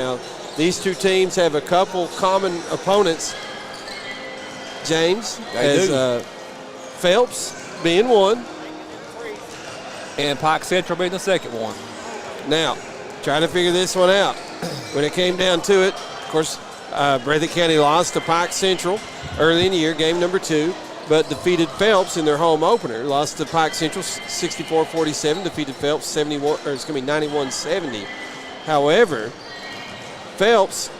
Now, these two teams have a couple common opponents. James has Phelps being one. And Pike Central being the second one. Now, trying to figure this one out. When it came down to it, of course, Breathitt County lost to Pike Central early in the year, game number 2, but defeated Phelps in their home opener. Lost to Pike Central 64-47, defeated Phelps 91-70. However, Phelps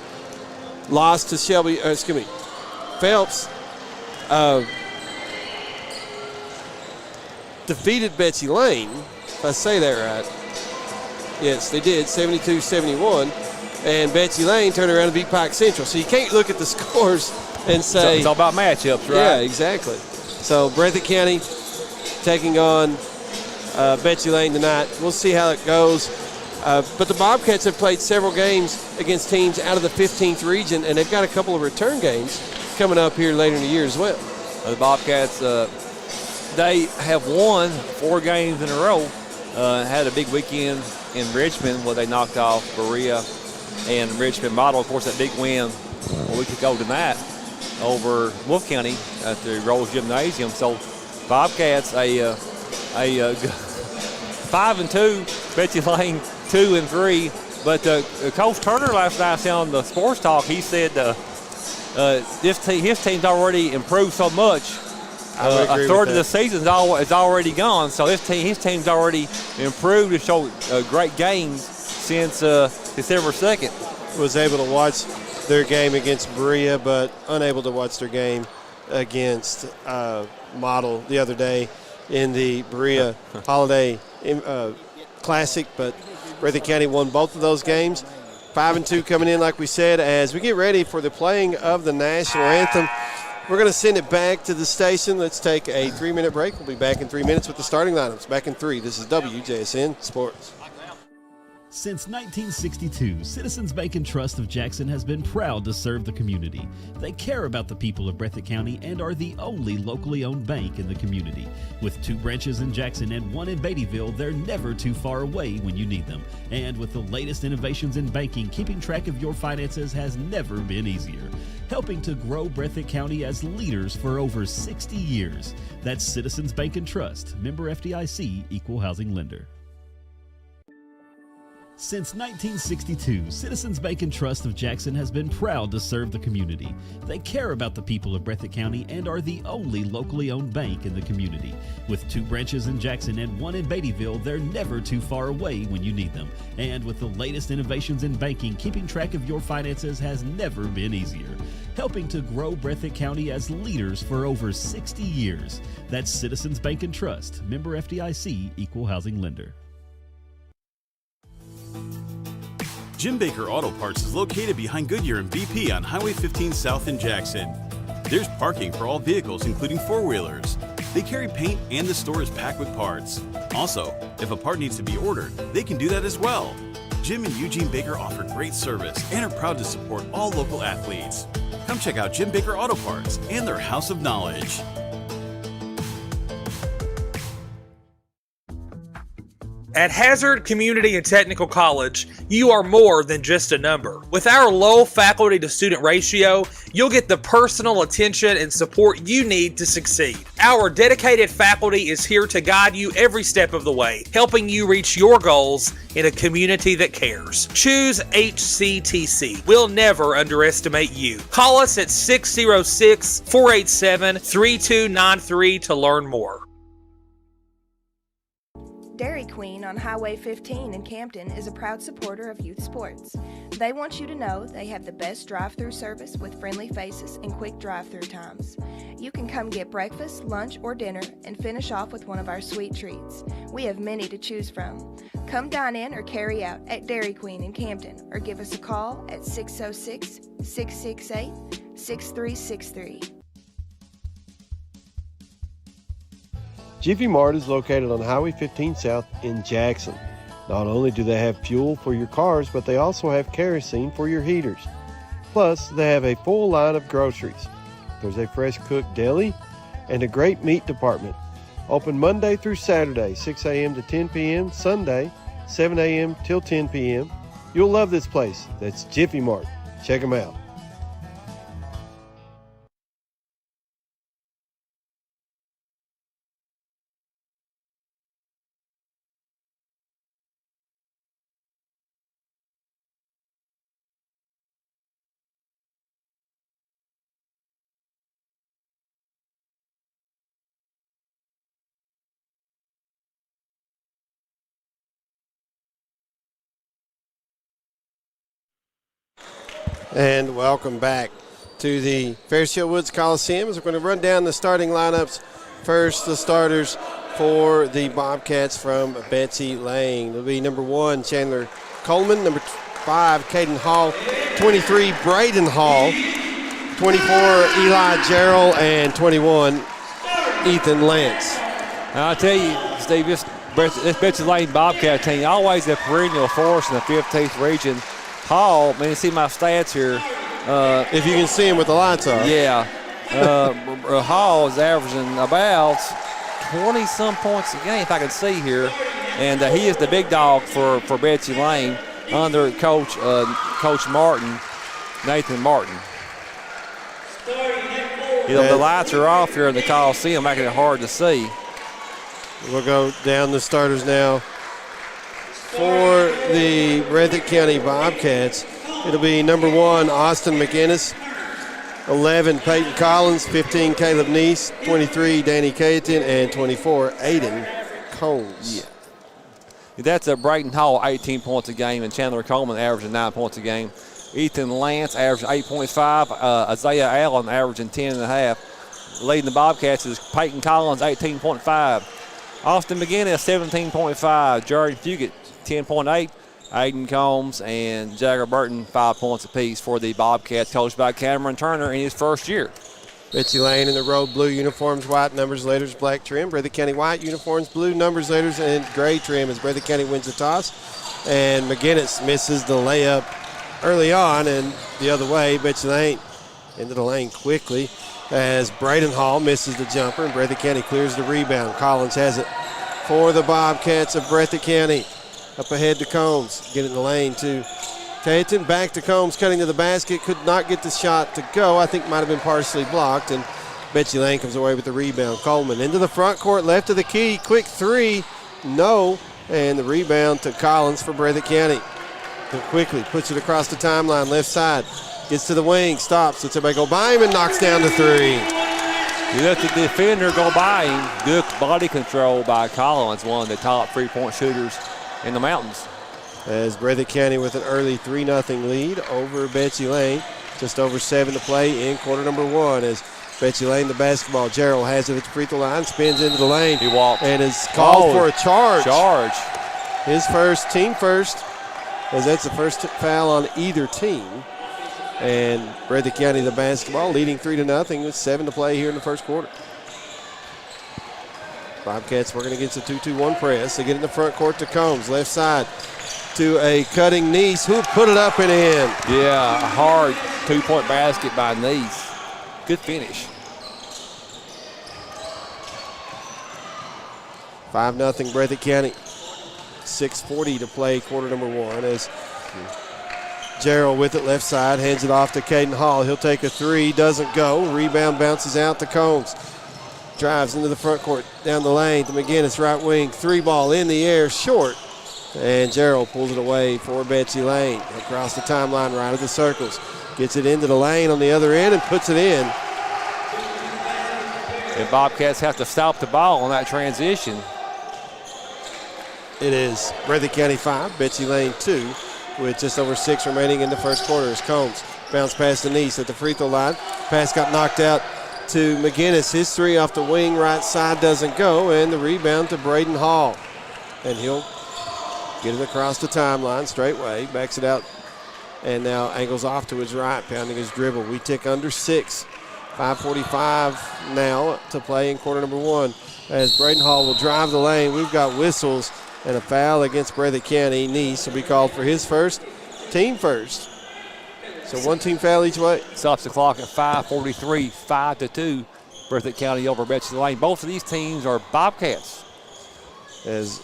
lost to Phelps defeated Betsy Layne, if I say that right. Yes, they did, 72-71. And Betsy Layne turned around and beat Pike Central. So you can't look at the scores and say. It's all about matchups, right? Yeah, exactly. So Breathitt County taking on Betsy Layne tonight. We'll see how it goes. But the Bobcats have played several games against teams out of the 15th region, and they've got a couple of return games coming up here later in the year as well. The Bobcats, they have won 4 games in a row. Had a big weekend in Richmond where they knocked off Berea and Richmond Model. Of course, that big win a week ago tonight over Wolf County at the Rose Gymnasium. So Bobcats a 5-2, Betsy Layne 2-3. But Coach Turner last night on the Sports Talk, he said his team's already improved so much. A third of the season is already gone, so his team's already improved and showed great games since December 2nd. Was able to watch their game against Berea, but unable to watch their game against Model the other day in the Berea Holiday Classic. But Breathitt County won both of those games. 5-2 coming in, like we said, as we get ready for the playing of the national anthem. We're going to send it back to the station. Let's take a 3-minute break. We'll be back in 3 minutes with the starting lineups. Back in 3. This is WJSN Sports. Since 1962, Citizens Bank and Trust of Jackson has been proud to serve the community. They care about the people of Breathitt County and are the only locally owned bank in the community. With 2 branches in Jackson and 1 in Beattyville, they're never too far away when you need them. And with the latest innovations in banking, keeping track of your finances has never been easier. Helping to grow Breathitt County as leaders for over 60 years. That's Citizens Bank and Trust, member FDIC, equal housing lender. Since 1962, Citizens Bank and Trust of Jackson has been proud to serve the community. They care about the people of Breathitt County and are the only locally owned bank in the community. With 2 branches in Jackson and 1 in Beattyville, they're never too far away when you need them. And with the latest innovations in banking, keeping track of your finances has never been easier. Helping to grow Breathitt County as leaders for over 60 years. That's Citizens Bank and Trust, member FDIC, equal housing lender. Jim Baker Auto Parts is located behind Goodyear and BP on Highway 15 South in Jackson. There's parking for all vehicles, including 4-wheelers. They carry paint and the store is packed with parts. Also, if a part needs to be ordered, they can do that as well. Jim and Eugene Baker offer great service and are proud to support all local athletes. Come check out Jim Baker Auto Parts and their House of Knowledge. At Hazard Community and Technical College, you are more than just a number. With our low faculty to student ratio, you'll get the personal attention and support you need to succeed. Our dedicated faculty is here to guide you every step of the way, helping you reach your goals in a community that cares. Choose HCTC. We'll never underestimate you. Call us at 606-487-3293 to learn more. Dairy Queen on Highway 15 in Campton is a proud supporter of youth sports. They want you to know they have the best drive-through service with friendly faces and quick drive-through times. You can come get breakfast, lunch, or dinner and finish off with one of our sweet treats. We have many to choose from. Come dine in or carry out at Dairy Queen in Campton or give us a call at 606-668-6363. Jiffy Mart is located on Highway 15 South in Jackson. Not only do they have fuel for your cars, but they also have kerosene for your heaters. Plus, they have a full line of groceries. There's a fresh cooked deli and a great meat department. Open Monday through Saturday, 6 a.m. to 10 p.m., Sunday, 7 a.m. till 10 p.m. You'll love this place. That's Jiffy Mart. Check them out. And welcome back to the Fairfield Woods Coliseum. We're going to run down the starting lineups. First, the starters for the Bobcats from Betsy, Layne. It'll be number 1, Chandler Coleman. Number 5, Caden Hall. 23, Braden Hall. 24, Eli Gerald. And 21, Ethan Lance. And I'll tell you, Steve, this Betsy Layne Bobcat team, always a perennial force in the 15th region. Hall, man, you see my stats here. If you can see him with the lights off. Yeah. Hall is averaging about 20-some points a game, if I can see here. And he is the big dog for Betsy Layne under Coach Martin, Nathan Martin. You know, the lights are off here in the Coliseum, making it hard to see. We'll go down the starters now. For the Breathitt County Bobcats, it'll be number 1, Austin McInnes. 11, Peyton Collins. 15, Caleb Neese. 23, Danny Cayeton. And 24, Aiden Combs. Yeah. That's a Braden Hall, 18 points a game, and Chandler Coleman averaging 9 points a game. Ethan Lance averaging 8.5. Isaiah Allen averaging 10.5. Leading the Bobcats is Peyton Collins, 18.5. Austin McGinnis, 17.5. Jared Fugit, 10.8. Aiden Combs and Jagger Burton, 5 points apiece for the Bobcats, coached by Cameron Turner in his first year. Betsy Layne in the road blue uniforms, white numbers, letters, black trim. Breathitt County white uniforms, blue numbers, letters, and gray trim as Breathitt County wins the toss. And McGinnis misses the layup early on, and the other way, Betsy Layne into the lane quickly as Braden Hall misses the jumper, and Breathitt County clears the rebound. Collins has it for the Bobcats of Breathitt County. Up ahead to Combs, get it in the lane to Cayeton, back to Combs, cutting to the basket, could not get the shot to go. I think might have been partially blocked, and Betsy Layne comes away with the rebound. Coleman into the front court, left of the key, quick three, no, and the rebound to Collins for Breathitt County. Quickly puts it across the timeline, left side, gets to the wing, stops, lets everybody go by him and knocks down to three. You let the defender go by him. Good body control by Collins, one of the top 3-point shooters in the mountains. As Breathitt County with an early 3-0 lead over Betsy Layne. Just over 7 to play in quarter number 1 as Betsy Layne the basketball. Gerald has it at the free throw line, spins into the lane. He walked. And is called for a charge. His first, team first, as that's the first foul on either team. And Breathitt County the basketball leading 3-0 with 7 to play here in the first quarter. Bobcats working against a 2-2-1 press. They get in the front court to Combs, left side to a cutting Neese, who put it up and in. Yeah, a hard 2-point basket by Neese. Good finish. 5-0 Breathitt County. 6:40 to play quarter number 1 as Gerald with it left side, hands it off to Caden Hall. He'll take a three, doesn't go. Rebound bounces out to Combs. Drives into the front court, down the lane to McGinnis, right wing. 3 ball in the air, short. And Gerald pulls it away for Betsy Layne. Across the timeline, right of the circles. Gets it into the lane on the other end and puts it in. And Bobcats have to stop the ball on that transition. It is Breathitt County 5, Betsy Layne 2, with just over 6 remaining in the first quarter as Combs bounce past the Neese at the free throw line. Pass got knocked out to McGinnis. His three off the wing right side doesn't go, and the rebound to Braden Hall. And he'll get it across the timeline straightway, backs it out, and now angles off to his right, pounding his dribble. We tick under 6. 5:45 now to play in quarter number 1 as Braden Hall will drive the lane. We've got whistles and a foul against Breathitt County. Neese will be called for his first, team first. So one team foul each way. Stops the clock at 5:43, 5-2. Breathitt County over Betsy Layne. Both of these teams are Bobcats. As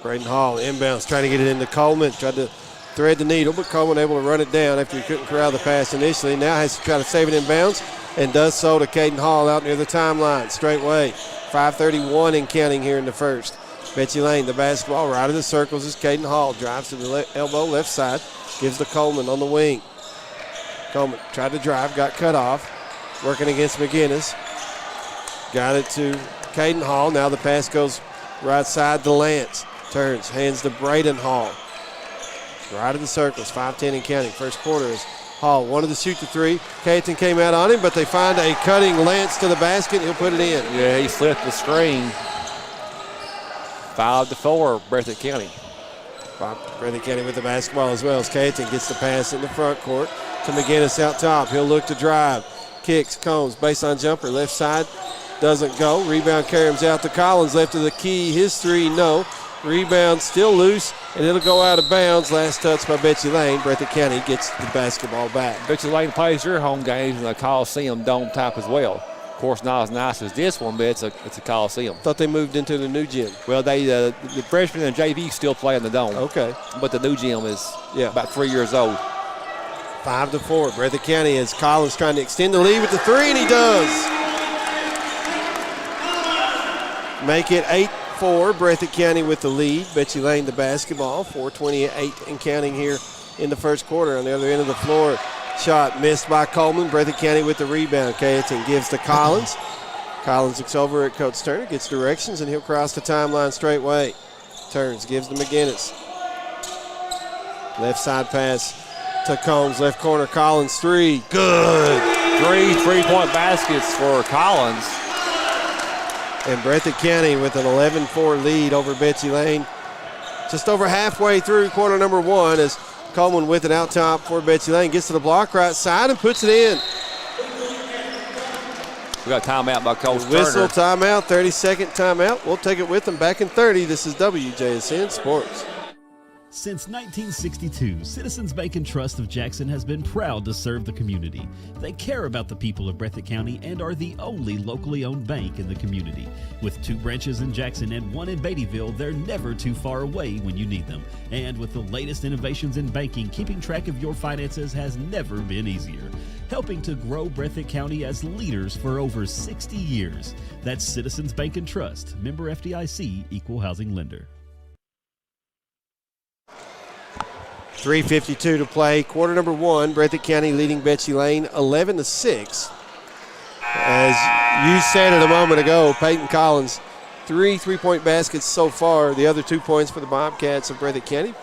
Braden Hall inbounds, trying to get it into Coleman. Tried to thread the needle, but Coleman able to run it down after he couldn't corral the pass initially. Now has to try to save it in bounds and does so to Caden Hall out near the timeline. Straightway, 5:31 and counting here in the first. Betsy Layne, the basketball right of the circles as Caden Hall drives to the elbow, left side, gives to Coleman on the wing. Coleman tried to drive, got cut off, working against McGinnis. Got it to Caden Hall. Now the pass goes right side to Lance. Turns, hands to Braden Hall. Right of the circles, 5:10 and counting. First quarter is Hall wanted to shoot the three. Caton came out on him, but they find a cutting Lance to the basket. He'll put it in. Yeah, he slipped the screen. 5-4, Breathitt County. Breathitt County with the basketball as well as Caton gets the pass in the front court to McGinnis out top. He'll look to drive. Kicks, Combs, baseline jumper, left side. Doesn't go. Rebound carries out to Collins. Left of the key. His three, no. Rebound still loose, and it'll go out of bounds. Last touch by Betsy Layne. Breathitt County gets the basketball back. Betsy Layne plays their home games in the Coliseum dome type as well. Of course, not as nice as this one, but it's a Coliseum. Thought they moved into the new gym. Well, the freshmen and JV still play in the dome. Okay. But the new gym is about 3 years old. 5-4. Breathitt County as Collins trying to extend the lead with the three, and he does. Make it 8-4. Breathitt County with the lead. Betsy Layne the basketball. 4:28 and counting here in the first quarter. On the other end of the floor, shot missed by Coleman. Breathitt County with the rebound. Caton gives to Collins. Collins looks over at Coach Turner, gets directions, and he'll cross the timeline straightway. Turns, gives to McGinnis. Left side pass to Combs. Left corner, Collins three. Good. 3 3-point baskets for Collins. And Breathitt County with an 11-4 lead over Betsy Layne. Just over halfway through quarter number one as Coleman with it out top for Betsy Layne. Gets to the block right side and puts it in. We got timeout by Coach Whistle, Turner. timeout, 30-second timeout. We'll take it with them back in 30. This is WJSN Sports. Since 1962, Citizens Bank and Trust of Jackson has been proud to serve the community. They care about the people of Breathitt County and are the only locally owned bank in the community. With 2 branches in Jackson and 1 in Beattyville, they're never too far away when you need them. And with the latest innovations in banking, keeping track of your finances has never been easier. Helping to grow Breathitt County as leaders for over 60 years. That's Citizens Bank and Trust, member FDIC, equal housing lender. 3:52 to play. Quarter number one, Breathitt County leading Betsy Layne 11-6. As you said it a moment ago, Peyton Collins, 3 3-point baskets so far. The other 2 points for the Bobcats of Breathitt County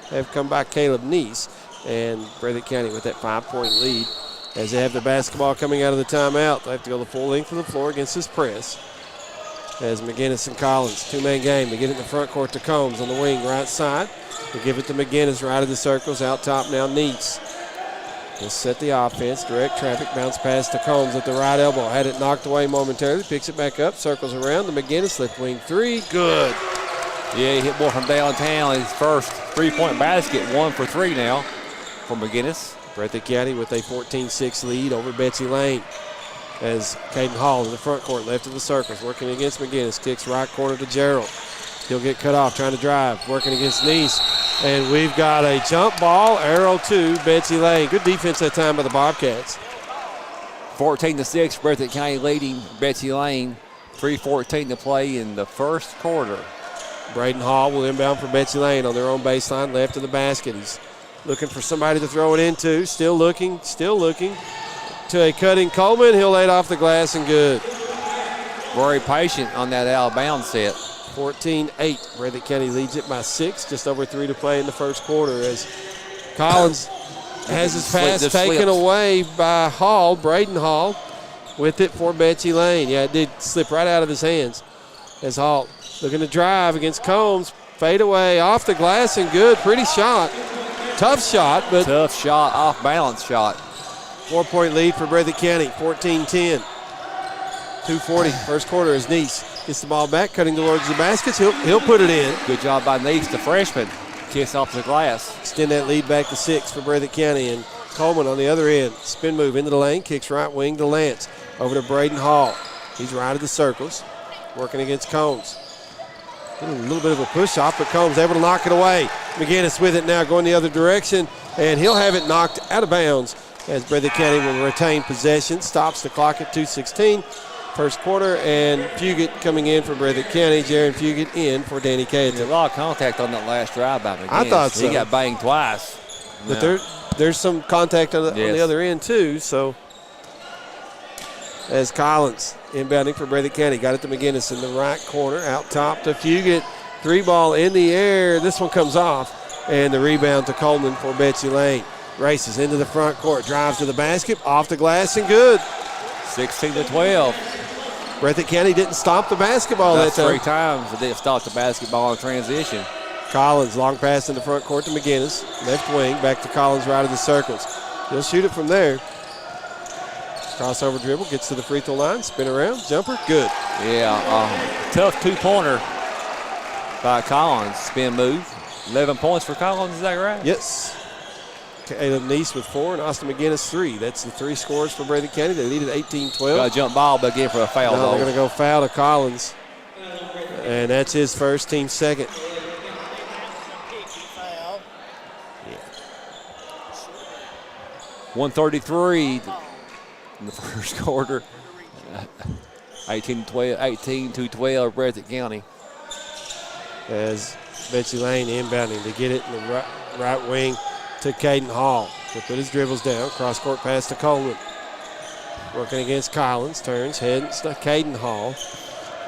have come by Caleb Neese. And Breathitt County with that 5-point lead as they have the basketball coming out of the timeout. They have to go the full length of the floor against this press. As McGinnis and Collins, 2-man game. They get it in the front court to Combs on the wing right side. They give it to McGinnis right of the circles. Out top now Neese. He'll set the offense. Direct traffic. Bounce pass to Combs at the right elbow. Had it knocked away momentarily. Picks it back up. Circles around. The McGinnis left wing three. Good. Yeah, he hit more from downtown. His first 3-point basket. 1 for 3 now for McGinnis. Breathitt County with a 14-6 lead over Betsy Layne. As Caden Hall in the front court, left of the circles, working against McGinnis. Kicks right corner to Gerald. He'll get cut off, trying to drive, working against Neese. And we've got a jump ball, arrow to Betsy Layne. Good defense that time by the Bobcats. 14-6, Breathitt County leading Betsy Layne. 3:14 to play in the first quarter. Braden Hall will inbound for Betsy Layne on their own baseline, left of the basket. He's looking for somebody to throw it into. Still looking. To a cutting Coleman. He'll lay it off the glass and good. Very patient on that out of bounds set. 14-8. Breathitt County leads it by 6. Just over 3 to play in the first quarter as Collins has his pass taken away by Hall, Braden Hall, with it for Betsy Layne. Yeah, it did slip right out of his hands as Hall looking to drive against Combs. Fade away off the glass and good. Pretty shot. Tough shot, but tough shot, off balance shot. 4-point lead for Breathitt County, 14-10. 2:40, first quarter as Neese gets the ball back, cutting towards the baskets. He'll put it in. Good job by Neese, the freshman. Kiss off the glass. Extend that lead back to 6 for Breathitt County. And Coleman on the other end. Spin move into the lane, kicks right wing to Lance. Over to Braden Hall. He's right of the circles, working against Combs. A little bit of a push off, but Combs able to knock it away. McGinnis with it now going the other direction, and he'll have it knocked out of bounds as Breathitt County will retain possession. Stops the clock at 2:16. First quarter, and Fugit coming in for Breathitt County. Jaron Fugit in for Danny Caden. There's a lot of contact on that last drive by McGinnis. I thought so. He got banged twice. But there's some contact on the other end, too. So as Collins inbounding for Breathitt County. Got it to McGinnis in the right corner. Out top to Fugit. 3-ball in the air. This one comes off. And the rebound to Coleman for Betsy Layne. Races into the front court. Drives to the basket. Off the glass and good. 16-12. Breathitt County didn't stop the basketball that time. 3 times they didn't stop the basketball in transition. Collins, long pass in the front court to McGinnis. Left wing, back to Collins, right of the circles. He'll shoot it from there. Crossover dribble, gets to the free throw line, spin around, jumper, good. Yeah, tough 2-pointer by Collins. Spin move. 11 points for Collins, is that right? Yes. Caleb Neese with 4 and Austin McGinnis 3. That's the 3 scores for Breathitt County. They lead at 18-12. Got a jump ball, but again for a foul. No, they're going to go foul to Collins. And that's his first, team second. 133 in the first quarter. 18-12 Breathitt County. As Betsy Layne inbounding to get it in the right wing to Caden Hall. To put his dribbles down. Cross-court pass to Coleman. Working against Collins. Turns, heads to Caden Hall.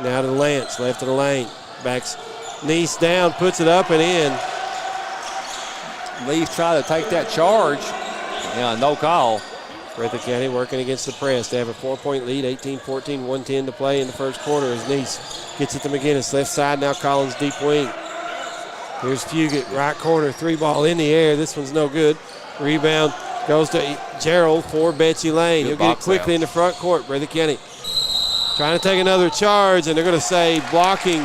Now to Lance, left of the lane. Backs Neese down, puts it up and in. Lee's trying to take that charge. Yeah, no call. Breathitt County working against the press. They have a 4-point lead, 18-14, 1:10 to play in the first quarter as Neese gets it to McGinnis. Left side, now Collins deep wing. Here's Fugit, right corner, 3-ball in the air. This one's no good. Rebound goes to Gerald for Betsy Layne. He'll get it quickly in the front court. Breathitt County trying to take another charge, and they're going to say blocking.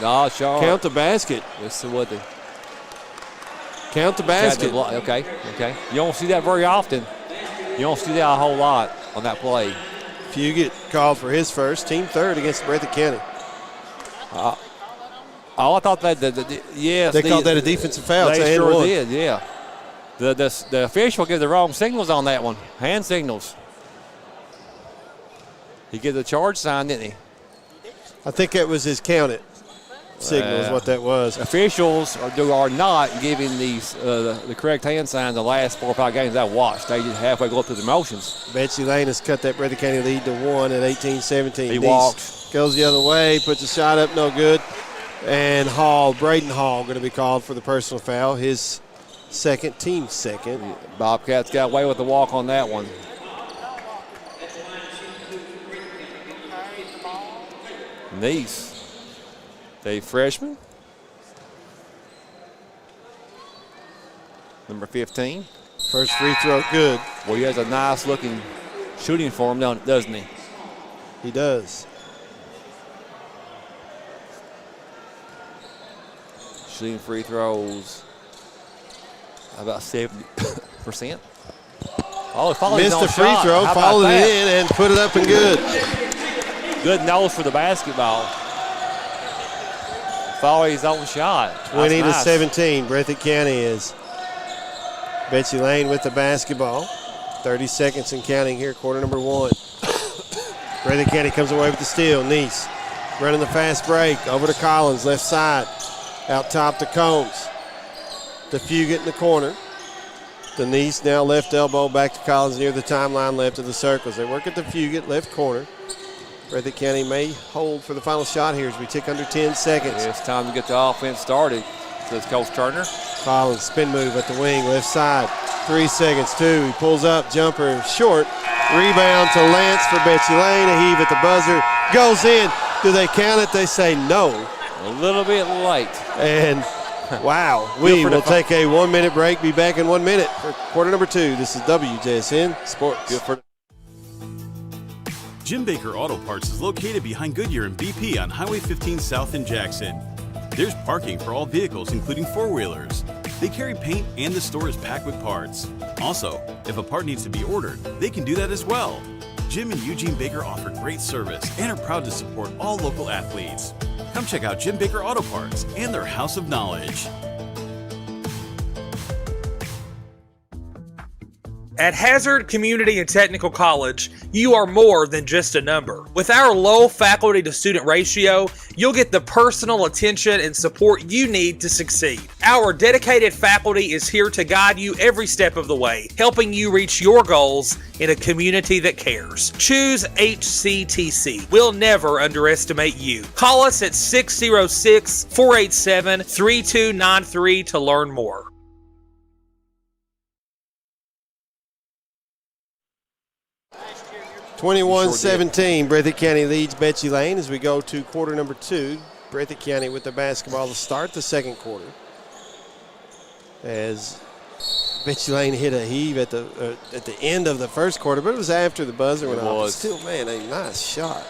No, charge. Count the basket. Let's see what they. Count the basket. Okay. You don't see that very often. You don't see that a whole lot on that play. Fugit called for his first, team third against Breathitt County. I thought that, yes. They called that a defensive foul. They sure did, yeah. The official gave the wrong signals on that one, hand signals. He gave the charge sign, didn't he? I think that was his counted signal is what that was. Officials are not giving these the correct hand sign the last 4 or 5 games I've watched. They just halfway go through the motions. Betsy Layne has cut that Breathitt County lead to 1 at 18-17. He walks. Goes the other way, puts a shot up, no good. And Braden Hall, going to be called for the personal foul. His second, team second. Bobcats got away with the walk on that one. Neese. The freshman. Number 15. First free throw, good. Well, he has a nice looking shooting form, doesn't he? He does. Shooting free throws about 70%. Oh, missed the free throw, followed it in, and put it up and good. Good nose for the basketball. Follow his own shot. 20-17. Breathitt County is. Betsy Layne with the basketball. 30 seconds and counting here, quarter number 1. Breathitt County comes away with the steal. Neese running the fast break. Over to Collins, left side. Out top to Combs. To Fugit in the corner. To Neese, now left elbow, back to Collins near the timeline, left of the circles. They work at the Fugit, left corner. Breathitt County may hold for the final shot here as we tick under 10 seconds. Yeah, it's time to get the offense started, says Coach Turner. Collins, spin move at the wing, left side. 3 seconds, 2. He pulls up, jumper short. Rebound to Lance for Betsy Layne. A heave at the buzzer. Goes in. Do they count it? They say no. A little bit late. And wow, we will take a 1-minute break. Be back in 1 minute for quarter number 2. This is WJSN Sports. Good for Jim Baker Auto Parts is located behind Goodyear and BP on Highway 15 South in Jackson. There's parking for all vehicles, including 4-wheelers. They carry paint and the store is packed with parts. Also, if a part needs to be ordered, they can do that as well. Jim and Eugene Baker offer great service and are proud to support all local athletes. Come check out Jim Baker Auto Parts and their house of knowledge. At Hazard Community and Technical College, you are more than just a number. With our low faculty to student ratio, you'll get the personal attention and support you need to succeed. Our dedicated faculty is here to guide you every step of the way, helping you reach your goals in a community that cares. Choose HCTC. We'll never underestimate you. Call us at 606-487-3293 to learn more. 21-17, Breathitt County leads Betsy Layne as we go to quarter number 2. Breathitt County with the basketball to start the second quarter. As Betsy Layne hit a heave at the end of the first quarter, but it was after the buzzer went off. Still, man, a nice shot.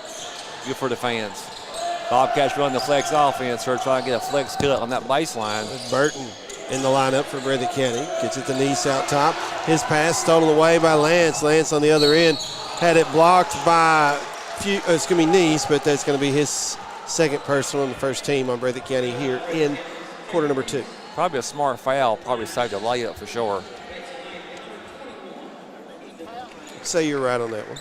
Good for the fans. Bobcats run the flex offense. They're trying to get a flex cut on that baseline. Burton in the lineup for Breathitt County. Gets it to Nice out top. His pass stolen away by Lance. Lance on the other end. Had it blocked by it's going to be Nice, but that's going to be his second personal on the first team on Breathitt County here in quarter number 2. Probably a smart foul. Probably saved a layup for sure. Say you're right on that one.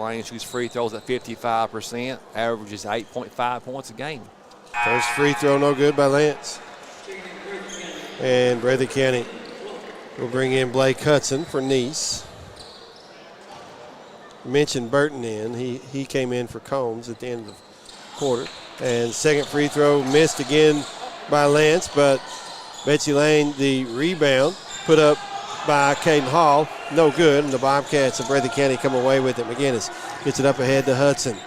Layne shoots free throws at 55%, averages 8.5 points a game. First free throw no good by Lance. And Breathitt County will bring in Blake Hudson for Nice. Mentioned Burton in. He came in for Combs at the end of the quarter. And second free throw missed again by Lance, but Betsy Layne, the rebound, put up by Caden Hall, no good, and the Bobcats of Breathitt County come away with it. McGinnis gets it up ahead to Hudson.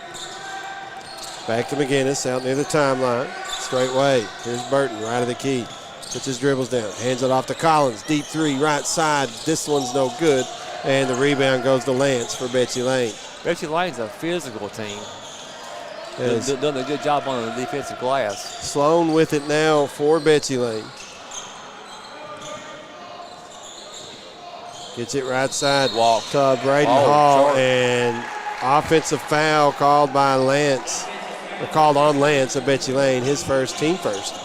Back to McGinnis out near the timeline. Straight way. Here's Burton, right of the key. Puts his dribbles down. Hands it off to Collins. Deep three, right side. This one's no good. And the rebound goes to Lance for Betsy Layne. Betsy Layne's a physical team. Done a good job on the defensive glass. Sloan with it now for Betsy Layne. Gets it right side. Walk. To Braden Hall. And offensive foul called by Lance. Or called on Lance of Betsy Layne. His first, team first.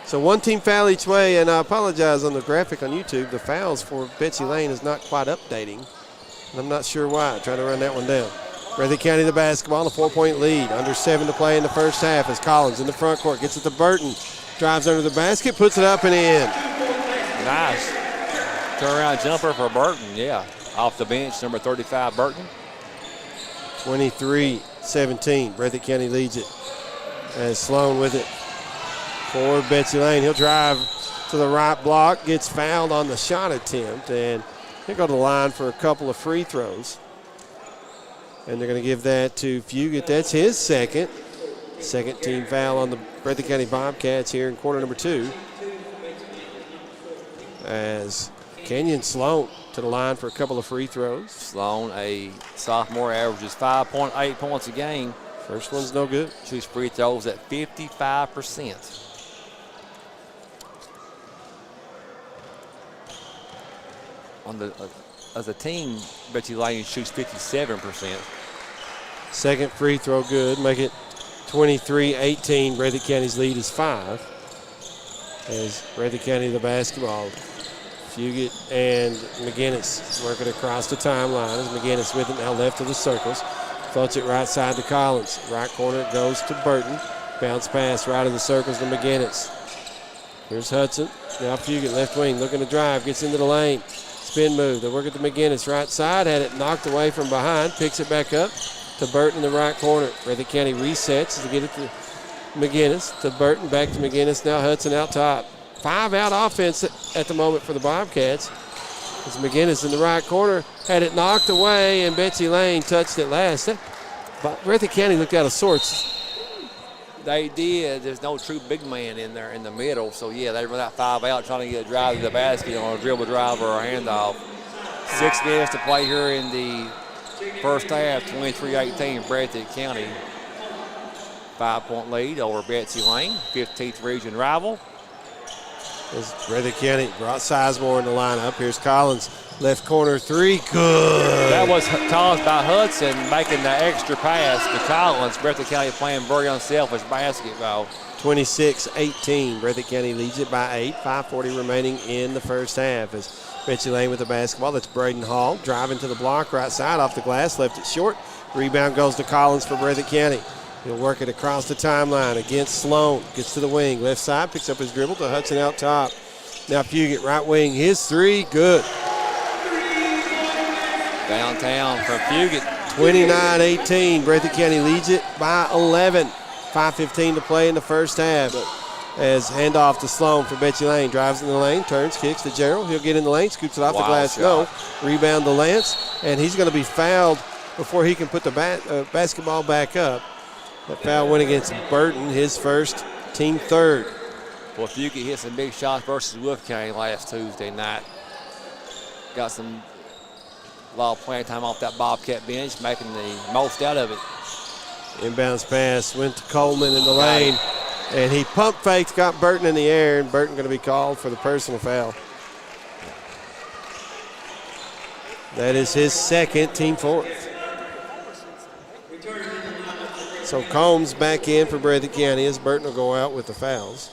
So one team foul each way, and I apologize on the graphic on YouTube. The fouls for Betsy Layne is not quite updating. And I'm not sure why. Trying to run that one down. Breathitt County the basketball, a 4-point lead. Under 7 to play in the first half as Collins in the front court. Gets it to Burton. Drives under the basket, puts it up and in. Nice. Turnaround jumper for Burton, yeah. Off the bench, number 35, Burton. 23-17. Breathitt County leads it. As Sloan with it for Betsy Layne. He'll drive to the right block, gets fouled on the shot attempt, and he'll go to the line for a couple of free throws. And they're going to give that to Fugit. That's his second team foul on the Breathitt County Bobcats here in quarter number 2. As Kenyon Sloan to the line for a couple of free throws. Sloan, a sophomore, averages 5.8 points a game. First one's no good. Shoots free throws at 55%. As a team, Betsy Layne shoots 57%. Second free throw good. Make it 23-18. Breathitt County's lead is 5. As Breathitt County the basketball. Fugit and McGinnis working across the timeline as McGinnis with it now left of the circles. Floats it right side to Collins. Right corner goes to Burton. Bounce pass right of the circles to McGinnis. Here's Hudson. Now Fugit left wing looking to drive. Gets into the lane. Spin move. They work at the McGinnis right side. Had it knocked away from behind. Picks it back up to Burton in the right corner. Breathitt County resets to get it to McGinnis. To Burton. Back to McGinnis. Now Hudson out top. 5-out offense at the moment for the Bobcats. As McGinnis in the right corner. Had it knocked away, and Betsy Layne touched it last. Breathitt County looked out of sorts. They did. There's no true big man in there in the middle. So, yeah, they run that 5-out trying to get a drive to the basket on a dribble drive or a handoff. 6 minutes to play here in the first half, 23-18, Breathitt County. 5-point lead over Betsy Layne, 15th region rival. As Breathitt County brought Sizemore in the lineup. Here's Collins, left corner three, good. That was Collins by Hudson making the extra pass to Collins. Breathitt County playing very unselfish basketball. 26-18. Breathitt County leads it by 8. 5:40 remaining in the first half. As Betsy Layne with the basketball. That's Braden Hall driving to the block, right side off the glass, left it short. Rebound goes to Collins for Breathitt County. He'll work it across the timeline against Sloan. Gets to the wing, left side, picks up his dribble to Hudson out top. Now Fugit, right wing, his three, good. Downtown from Fugit. 29-18. Breathitt County leads it by 11. 5:15 to play in the first half. As handoff to Sloan for Betsy Layne. Drives in the lane, turns, kicks to Gerald. He'll get in the lane, scoops it off the glass. No. Rebound to Lance, and he's going to be fouled before he can put the basketball back up. That foul went against Burton, his first, team third. Well, Fugit hit some big shots versus Wolf County last Tuesday night. Got a lot of playing time off that Bobcat bench, making the most out of it. Inbounds pass went to Coleman in the lane, and he pump faked, got Burton in the air, and Burton going to be called for the personal foul. That is his second, team fourth. So Combs back in for Breathitt County as Burton will go out with the fouls.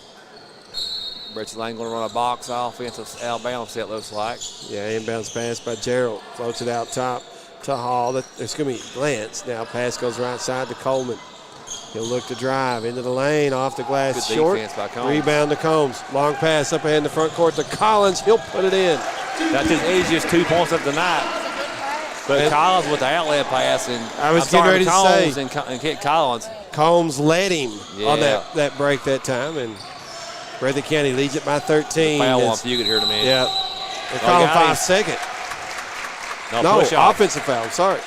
Betsy Layne going to run a box offensive Alabama set, looks like. Yeah, inbounds pass by Gerald. Floats it out top to Hall. There's going to be Lance. Now pass goes right side to Coleman. He'll look to drive into the lane, off the glass, good short. Defense by Combs. Rebound to Combs. Long pass up ahead in the front court to Collins. He'll put it in. That's his easiest 2 points of the night. But Collins with the outlet pass, and I was getting ready to Combs say, and kick Collins. Combs led him on Yeah. that break that time, and Breathitt County leads it by 13. Foul on Fugit here in a minute. Yeah. They call him 5 second. No, push-off. offensive foul, sorry.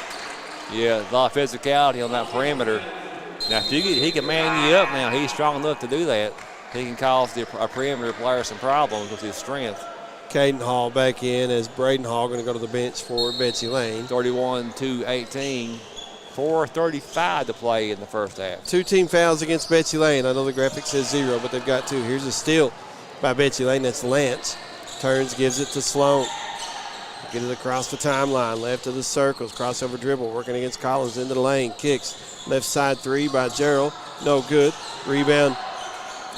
Yeah, a lot of physicality on that perimeter. Now, Fugit, he can man you up now. He's strong enough to do that. He can cause a perimeter player some problems with his strength. Caden Hall back in as Braden Hall going to go to the bench for Betsy Layne. 31-18. 4:35 to play in the first half. 2 team fouls against Betsy Layne. I know the graphic says 0, but they've got 2. Here's a steal by Betsy Layne. That's Lance. Turns, gives it to Sloan. Get it across the timeline, left of the circles, crossover dribble, working against Collins into the lane, kicks, left side 3 by Gerald, no good. Rebound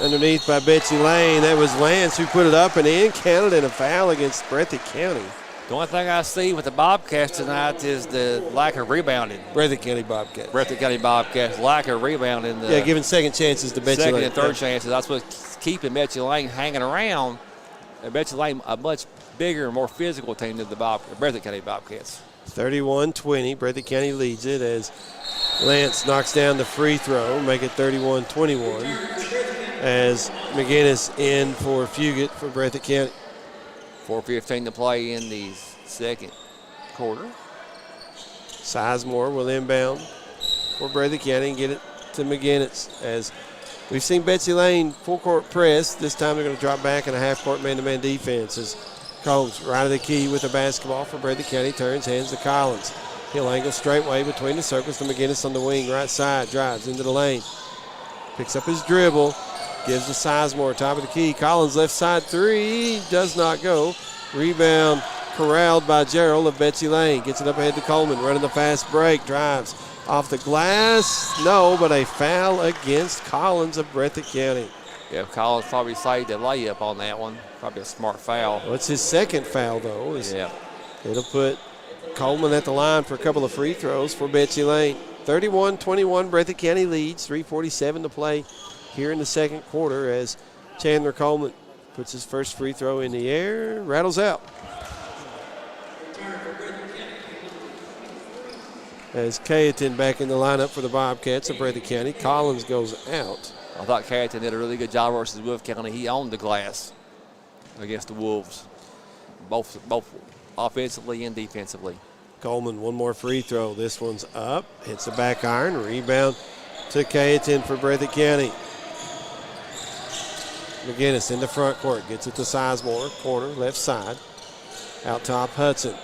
underneath by Betsy Layne. That was Lance who put it up and in, counted, and a foul against Breathitt County. The only thing I see with the Bobcats tonight is the lack of rebounding. Breathitt County Bobcats. Breathitt County Bobcats, lack of rebounding. Yeah, giving second chances to Betsy Layne. Second and third chances. That's what's keeping Betsy Layne hanging around. And Betsy Layne, a much bigger and more physical team than the Breathitt County Bobcats. 31-20. Breathitt County leads it as Lance knocks down the free throw, make it 31-21. As McGinnis in for Fugit for Breathitt County. 4:15 to play in the second quarter. Sizemore will inbound for Breathitt County and get it to McGinnis. As we've seen Betsy Layne full court press. This time they're going to drop back in a half court man-to-man defense. As Combs right of the key with the basketball for Breathitt County, turns, hands to Collins. He'll angle straightway between the circles to McGinnis on the wing, right side, drives into the lane. Picks up his dribble, gives to Sizemore, top of the key. Collins left side 3, does not go. Rebound corralled by Gerald of Betsy Layne. Gets it up ahead to Coleman, running the fast break, drives off the glass. No, but a foul against Collins of Breathitt County. Yeah, Collins probably saved the layup on that one. Probably a smart foul. Well, it's his second foul, though. Yeah. It'll put Coleman at the line for a couple of free throws for Betsy Layne. 31-21, Breathitt County leads. 3:47 to play here in the second quarter as Chandler Coleman puts his first free throw in the air, rattles out. As Cayetan back in the lineup for the Bobcats of Breathitt County. Collins goes out. I thought Cayetan did a really good job versus Wolf County. He owned the glass against the Wolves, both offensively and defensively. Coleman, one more free throw. This one's up. Hits the back iron. Rebound to Cayetan for Breathitt County. McGinnis in the front court. Gets it to Sizemore. Corner, left side. Out top, Hudson.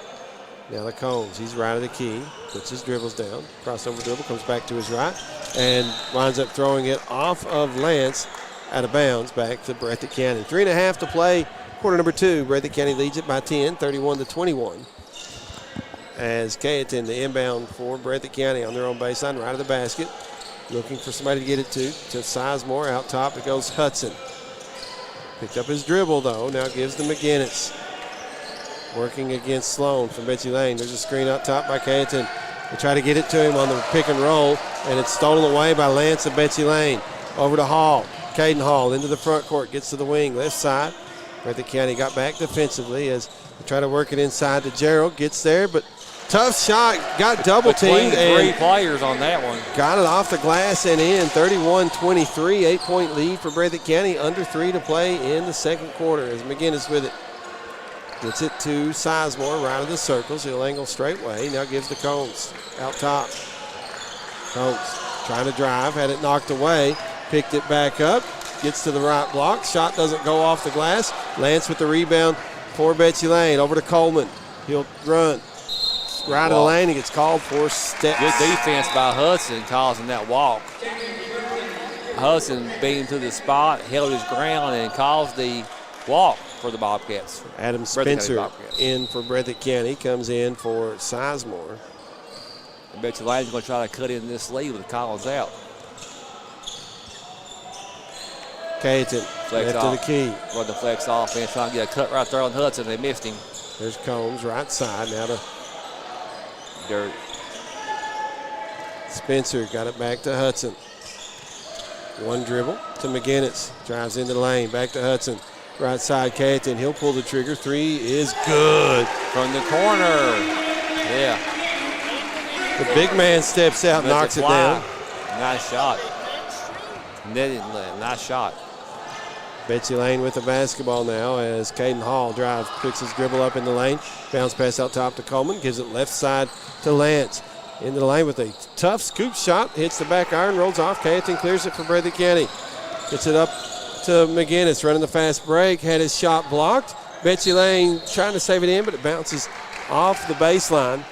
Now to Combs. He's right of the key. Puts his dribbles down. Crossover dribble. Comes back to his right. And winds up throwing it off of Lance out of bounds back to Breathitt County. 3.5 to play, quarter number 2. Breathitt County leads it by 10, 31-21. As Cayetan, the inbound for Breathitt County on their own baseline, right of the basket. Looking for somebody to get it to Sizemore. Out top, it goes Hudson. Picked up his dribble, though. Now gives to McGinnis. Working against Sloan from Betsy Layne. There's a screen out top by Cayetan. They try to get it to him on the pick and roll, and it's stolen away by Lance of Betsy Layne. Over to Hall. Caden Hall into the front court, gets to the wing, left side. Breathitt County got back defensively as they try to work it inside to Gerald. Gets there, but tough shot, got double teamed. Between 3 players on that one. Got it off the glass and in. 31-23, 8-point lead for Breathitt County. Under 3 to play in the second quarter as McGinnis with it. Gets it to Sizemore, right of the circles. He'll angle straight way. Now gives to Combs out top. Combs trying to drive, had it knocked away. Picked it back up. Gets to the right block. Shot doesn't go off the glass. Lance with the rebound for Betsy Layne. Over to Coleman. He'll run. Right of the lane, he gets called for steps. Good defense by Hudson causing that walk. Hudson being to the spot, held his ground, and caused the walk for the Bobcats. Adam Spencer in for Breathitt County, comes in for Sizemore. I bet you Layne's going to try to cut in this lead with Collins out. Cayetan, left to the key. Run the flex offense, trying to get a cut right there on Hudson. They missed him. There's Combs, right side, now to Dirt. Spencer got it back to Hudson. One dribble to McGinnis. Drives into the lane. Back to Hudson. Right side, Cayetan. He'll pull the trigger. 3 is good. From the corner. Yeah. The big man steps out, knocks it down. Nice shot. Nice shot. Betsy Layne with the basketball now as Caden Hall drives, picks his dribble up in the lane. Bounce pass out top to Coleman. Gives it left side to Lance. Into the lane with a tough scoop shot. Hits the back iron, rolls off. Cayetan clears it for Breathitt County. Gets it up to McGinnis, running the fast break. Had his shot blocked. Betsy Layne trying to save it in, but it bounces off the baseline.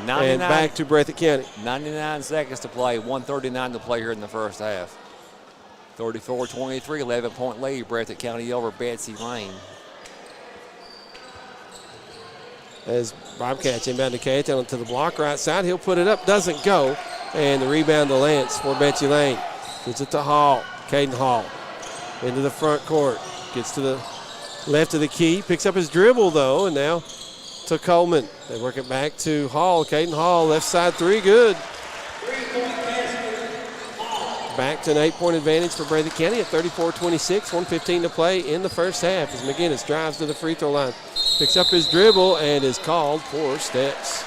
And back to Breathitt County. 99 seconds to play, 1:39 to play here in the first half. 34-23, 11-point lead. Breathitt County over Betsy Layne. As Bobcats inbound to Cayetan to the block right side. He'll put it up, doesn't go. And the rebound to Lance for Betsy Layne. Gets it to Hall, Caden Hall. Into the front court. Gets to the left of the key. Picks up his dribble, though, and now to Coleman. They work it back to Hall. Caden Hall, left side 3, good. Back to an 8-point advantage for Breathitt County at 34-26, 1:15 to play in the first half as McGinnis drives to the free throw line. Picks up his dribble and is called for steps.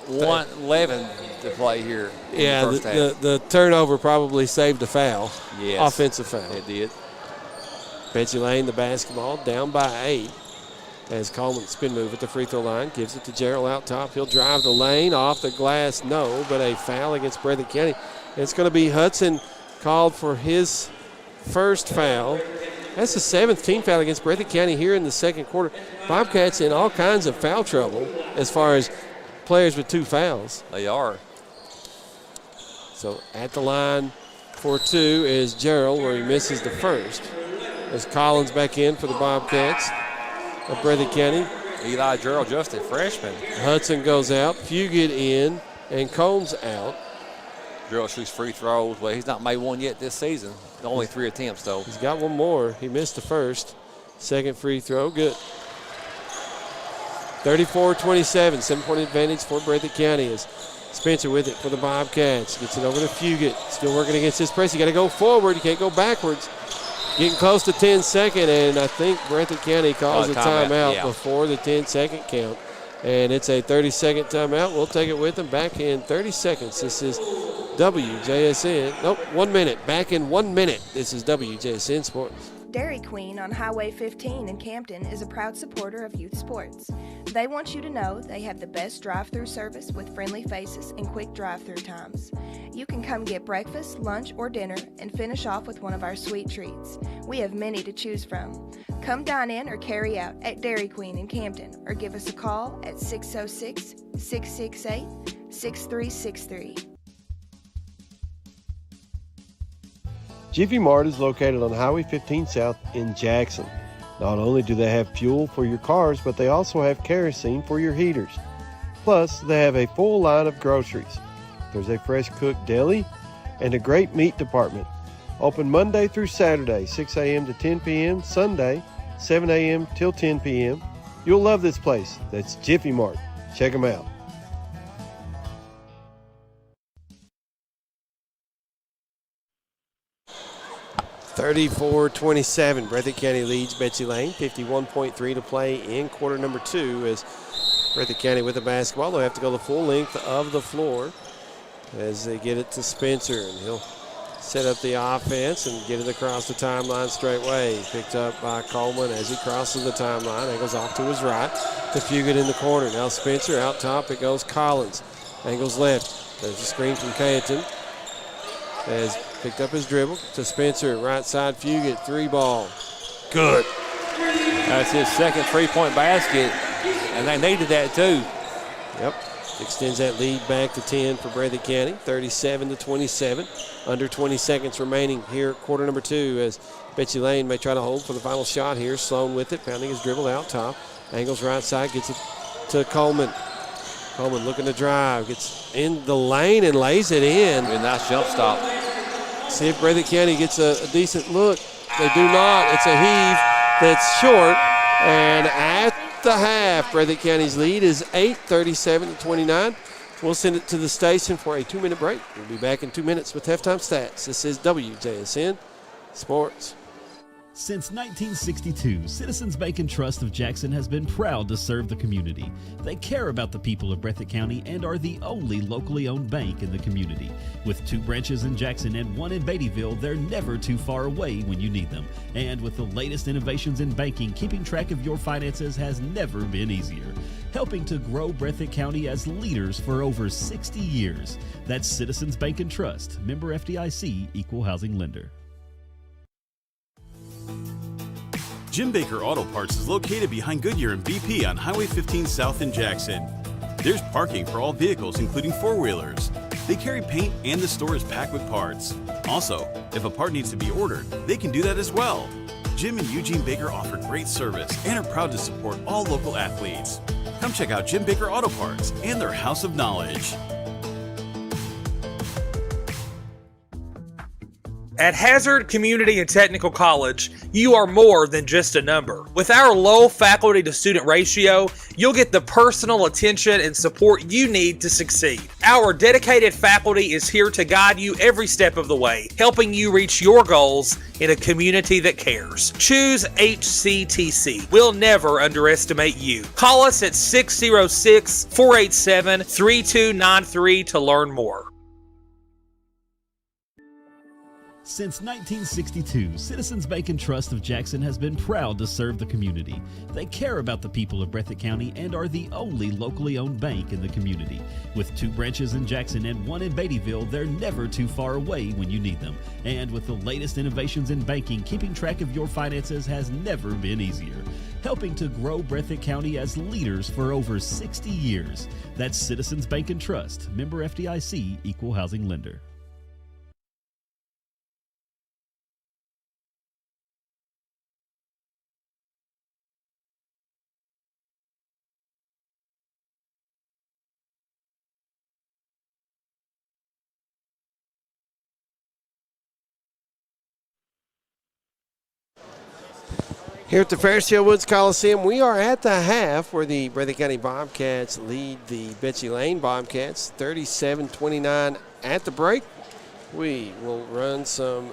1:11 to play here. Yeah, the turnover probably saved a foul. Yes. Offensive foul. It did. Betsy Layne, the basketball, down by 8. As Coleman spin move at the free throw line, gives it to Gerald out top. He'll drive the lane, off the glass, no, but a foul against Breathitt County. And it's going to be Hudson called for his first foul. That's the 7th team foul against Breathitt County here in the second quarter. Bobcats in all kinds of foul trouble as far as players with 2 fouls. They are. So at the line for 2 is Gerald, where he misses the first. As Collins back in for the Bobcats of Breathitt County. Eli Gerald, just a freshman. Hudson goes out, Fugit in, and Combs out. Gerald shoots free throws. Well, he's not made one yet this season. Only 3 attempts, though. He's got one more. He missed the first. Second free throw, good. 34-27, 7-point advantage for Breathitt County as Spencer with it for the Bobcats. Gets it over to Fugit. Still working against his press. You got to go forward. You can't go backwards. Getting close to 10-second, and I think Breathitt County calls a timeout before the 10-second count. And it's a 30-second timeout. We'll take it with them back in 30 seconds. This is WJSN. Nope, 1 minute. Back in 1 minute. This is WJSN Sports. Dairy Queen on Highway 15 in Campton is a proud supporter of youth sports. They want you to know they have the best drive-through service with friendly faces and quick drive-through times. You can come get breakfast, lunch, or dinner and finish off with one of our sweet treats. We have many to choose from. Come dine in or carry out at Dairy Queen in Campton or give us a call at 606-668-6363. Jiffy Mart is located on Highway 15 South in Jackson. Not only do they have fuel for your cars, but they also have kerosene for your heaters. Plus, they have a full line of groceries. There's a fresh cooked deli and a great meat department. Open Monday through Saturday, 6 a.m. to 10 p.m., Sunday, 7 a.m. till 10 p.m. You'll love this place. That's Jiffy Mart. Check them out. (34-27). Breathitt County leads Betsy Layne. 51.3 to play in quarter number 2 as Breathitt County with the basketball. They'll have to go the full length of the floor as they get it to Spencer, and he'll set up the offense and get it across the timeline straight away. Picked up by Coleman as he crosses the timeline. Angles off to his right to Fugit in the corner. Now Spencer out top. It goes Collins. Angles left. There's a screen from Cayetan. As picked up his dribble to Spencer. Right side Fugit. 3-ball. Good. That's his second three-point basket, and they needed that too. Yep. Extends that lead back to 10 for Breathitt County, 37-27. Under 20 seconds remaining here, quarter number 2, as Betsy Layne may try to hold for the final shot here. Sloan with it, pounding his dribble out top. Angles right side, gets it to Coleman. Coleman looking to drive, gets in the lane and lays it in. A nice jump stop. See if Breathitt County gets a decent look. They do not. It's a heave that's short, and at the half, Breathitt County's lead is 8, 37-29. We'll send it to the station for a 2-minute break. We'll be back in 2 minutes with halftime stats. This is WJSN Sports. Since 1962, Citizens Bank and Trust of Jackson has been proud to serve the community. They care about the people of Breathitt County and are the only locally owned bank in the community. With 2 branches in Jackson and 1 in Beattyville, they're never too far away when you need them. And with the latest innovations in banking, keeping track of your finances has never been easier. Helping to grow Breathitt County as leaders for over 60 years. That's Citizens Bank and Trust, member FDIC, equal housing lender. Jim Baker Auto Parts is located behind Goodyear and BP on Highway 15 South in Jackson. There's parking for all vehicles, including 4-wheelers. They carry paint and the store is packed with parts. Also, if a part needs to be ordered, they can do that as well. Jim and Eugene Baker offer great service and are proud to support all local athletes. Come check out Jim Baker Auto Parts and their house of knowledge. At Hazard Community and Technical College, you are more than just a number. With our low faculty to student ratio, you'll get the personal attention and support you need to succeed. Our dedicated faculty is here to guide you every step of the way, helping you reach your goals in a community that cares. Choose HCTC. We'll never underestimate you. Call us at 606-487-3293 to learn more. Since 1962, Citizens Bank and Trust of Jackson has been proud to serve the community. They care about the people of Breathitt County and are the only locally owned bank in the community. With 2 branches in Jackson and 1 in Beattyville, they're never too far away when you need them. And with the latest innovations in banking, keeping track of your finances has never been easier. Helping to grow Breathitt County as leaders for over 60 years. That's Citizens Bank and Trust, member FDIC, equal housing lender. Here at the Fairfield Woods Coliseum, we are at the half where the Breathitt County Bobcats lead the Betsy Layne Bobcats 37-29 at the break. We will run some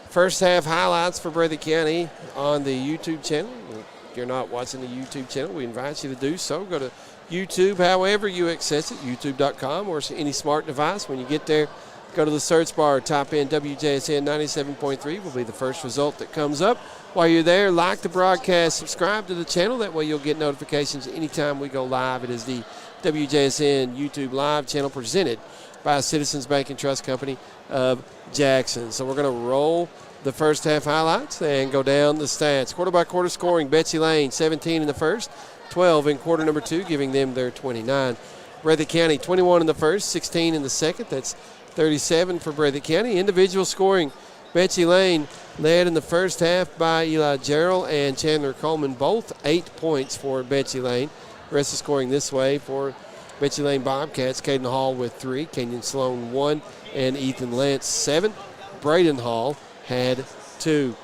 first half highlights for Breathitt County on the YouTube channel. If you're not watching the YouTube channel, we invite you to do so. Go to YouTube, however you access it, youtube.com or any smart device. When you get there, go to the search bar, type in WJSN 97.3 will be the first result that comes up. While you're there, like the broadcast, subscribe to the channel. That way you'll get notifications anytime we go live. It is the WJSN YouTube Live channel presented by Citizens Bank and Trust Company of Jackson. So we're going to roll the first half highlights and go down the stats. Quarter by quarter scoring, Betsy Layne 17 in the first, 12 in quarter number 2, giving them their 29. Breathitt County 21 in the first, 16 in the second. That's 37 for Breathitt County. Individual scoring, Betsy Layne led in the first half by Eli Gerald and Chandler Coleman, both 8 points for Betsy Layne. The rest of scoring this way for Betsy Layne Bobcats. Caden Hall with 3, Kenyon Sloan 1, and Ethan Lance 7. Braden Hall had 2.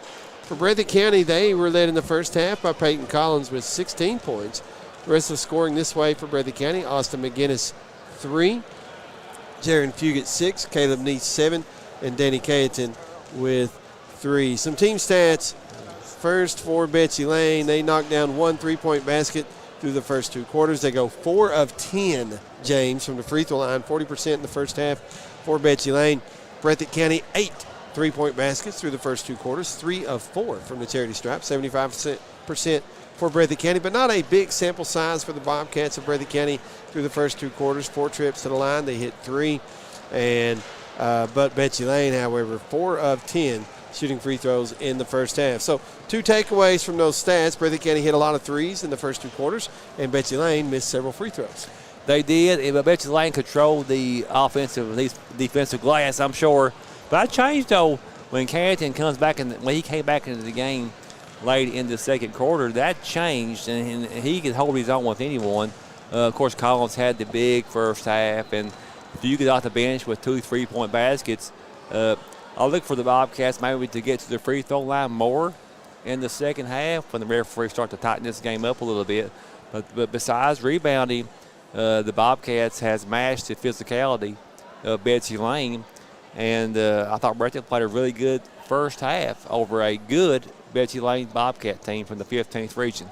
For Breathitt County, they were led in the first half by Peyton Collins with 16 points. The rest of scoring this way for Breathitt County: Austin McGinnis 3, Jaron Fugit 6, Caleb Neese 7, and Danny Cayeton with 3. Some team stats. First for Betsy Layne, they knocked down 1 3-point basket through the first 2 quarters. They go 4 of 10, James, from the free throw line, 40% in the first half for Betsy Layne. Breathitt County, 8 3-point baskets through the first 2 quarters, 3 of 4 from the charity stripe, 75% for Breathitt County, but not a big sample size for the Bobcats of Breathitt County through the first 2 quarters. 4 trips to the line, they hit 3, and but Betsy Layne, however, 4 of 10 shooting free throws in the first half. So 2 takeaways from those stats: Breathitt County hit a lot of threes in the first 2 quarters, and Betsy Layne missed several free throws. They did, but Betsy Layne controlled the offensive, at least defensive glass, I'm sure. But I changed, though, when Carrington comes back, when he came back into the game late in the second quarter, that changed, and he could hold his own with anyone. Of course, Collins had the big first half, and if you get off the bench with 2 3-point baskets, I'll look for the Bobcats maybe to get to the free throw line more in the second half when the referees start to tighten this game up a little bit. But besides rebounding, the Bobcats has matched the physicality of Betsy Layne, and I thought Breathitt played a really good first half over a good Betsy Layne Bobcat team from the 15th region.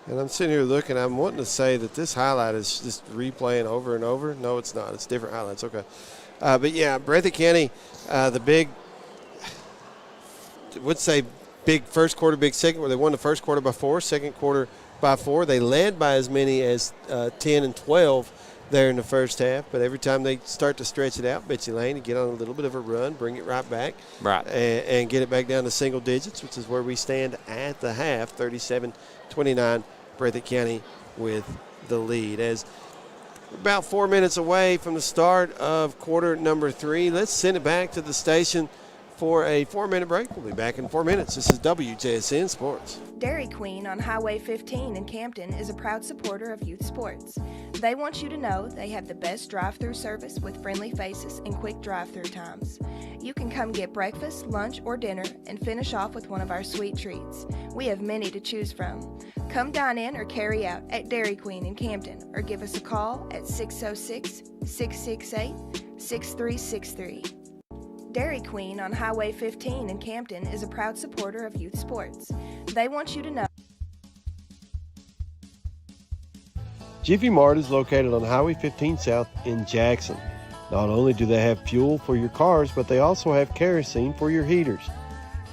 And I'm sitting here looking, I'm wanting to say that this highlight is just replaying over and over. No, it's not. It's different highlights. Okay. But, yeah, Breathitt County, the big, would say big first quarter, big second, where they won the first quarter by 4, second quarter by 4. They led by as many as 10 and 12 there in the first half, but every time they start to stretch it out, Betsy Layne to get on a little bit of a run, bring it right back, and get it back down to single digits, which is where we stand at the half, 37-29, Breathitt County with the lead. As about 4 minutes away from the start of quarter number 3, let's send it back to the station for a 4-minute break. We'll be back in 4 minutes. This is WJSN Sports. Dairy Queen on Highway 15 in Campton is a proud supporter of youth sports. They want you to know they have the best drive-through service with friendly faces and quick drive-through times. You can come get breakfast, lunch, or dinner and finish off with one of our sweet treats. We have many to choose from. Come dine in or carry out at Dairy Queen in Campton, or give us a call at 606-668-6363. Dairy Queen on Highway 15 in Campton is a proud supporter of youth sports. They want you to know. Jiffy Mart is located on Highway 15 South in Jackson. Not only do they have fuel for your cars, but they also have kerosene for your heaters.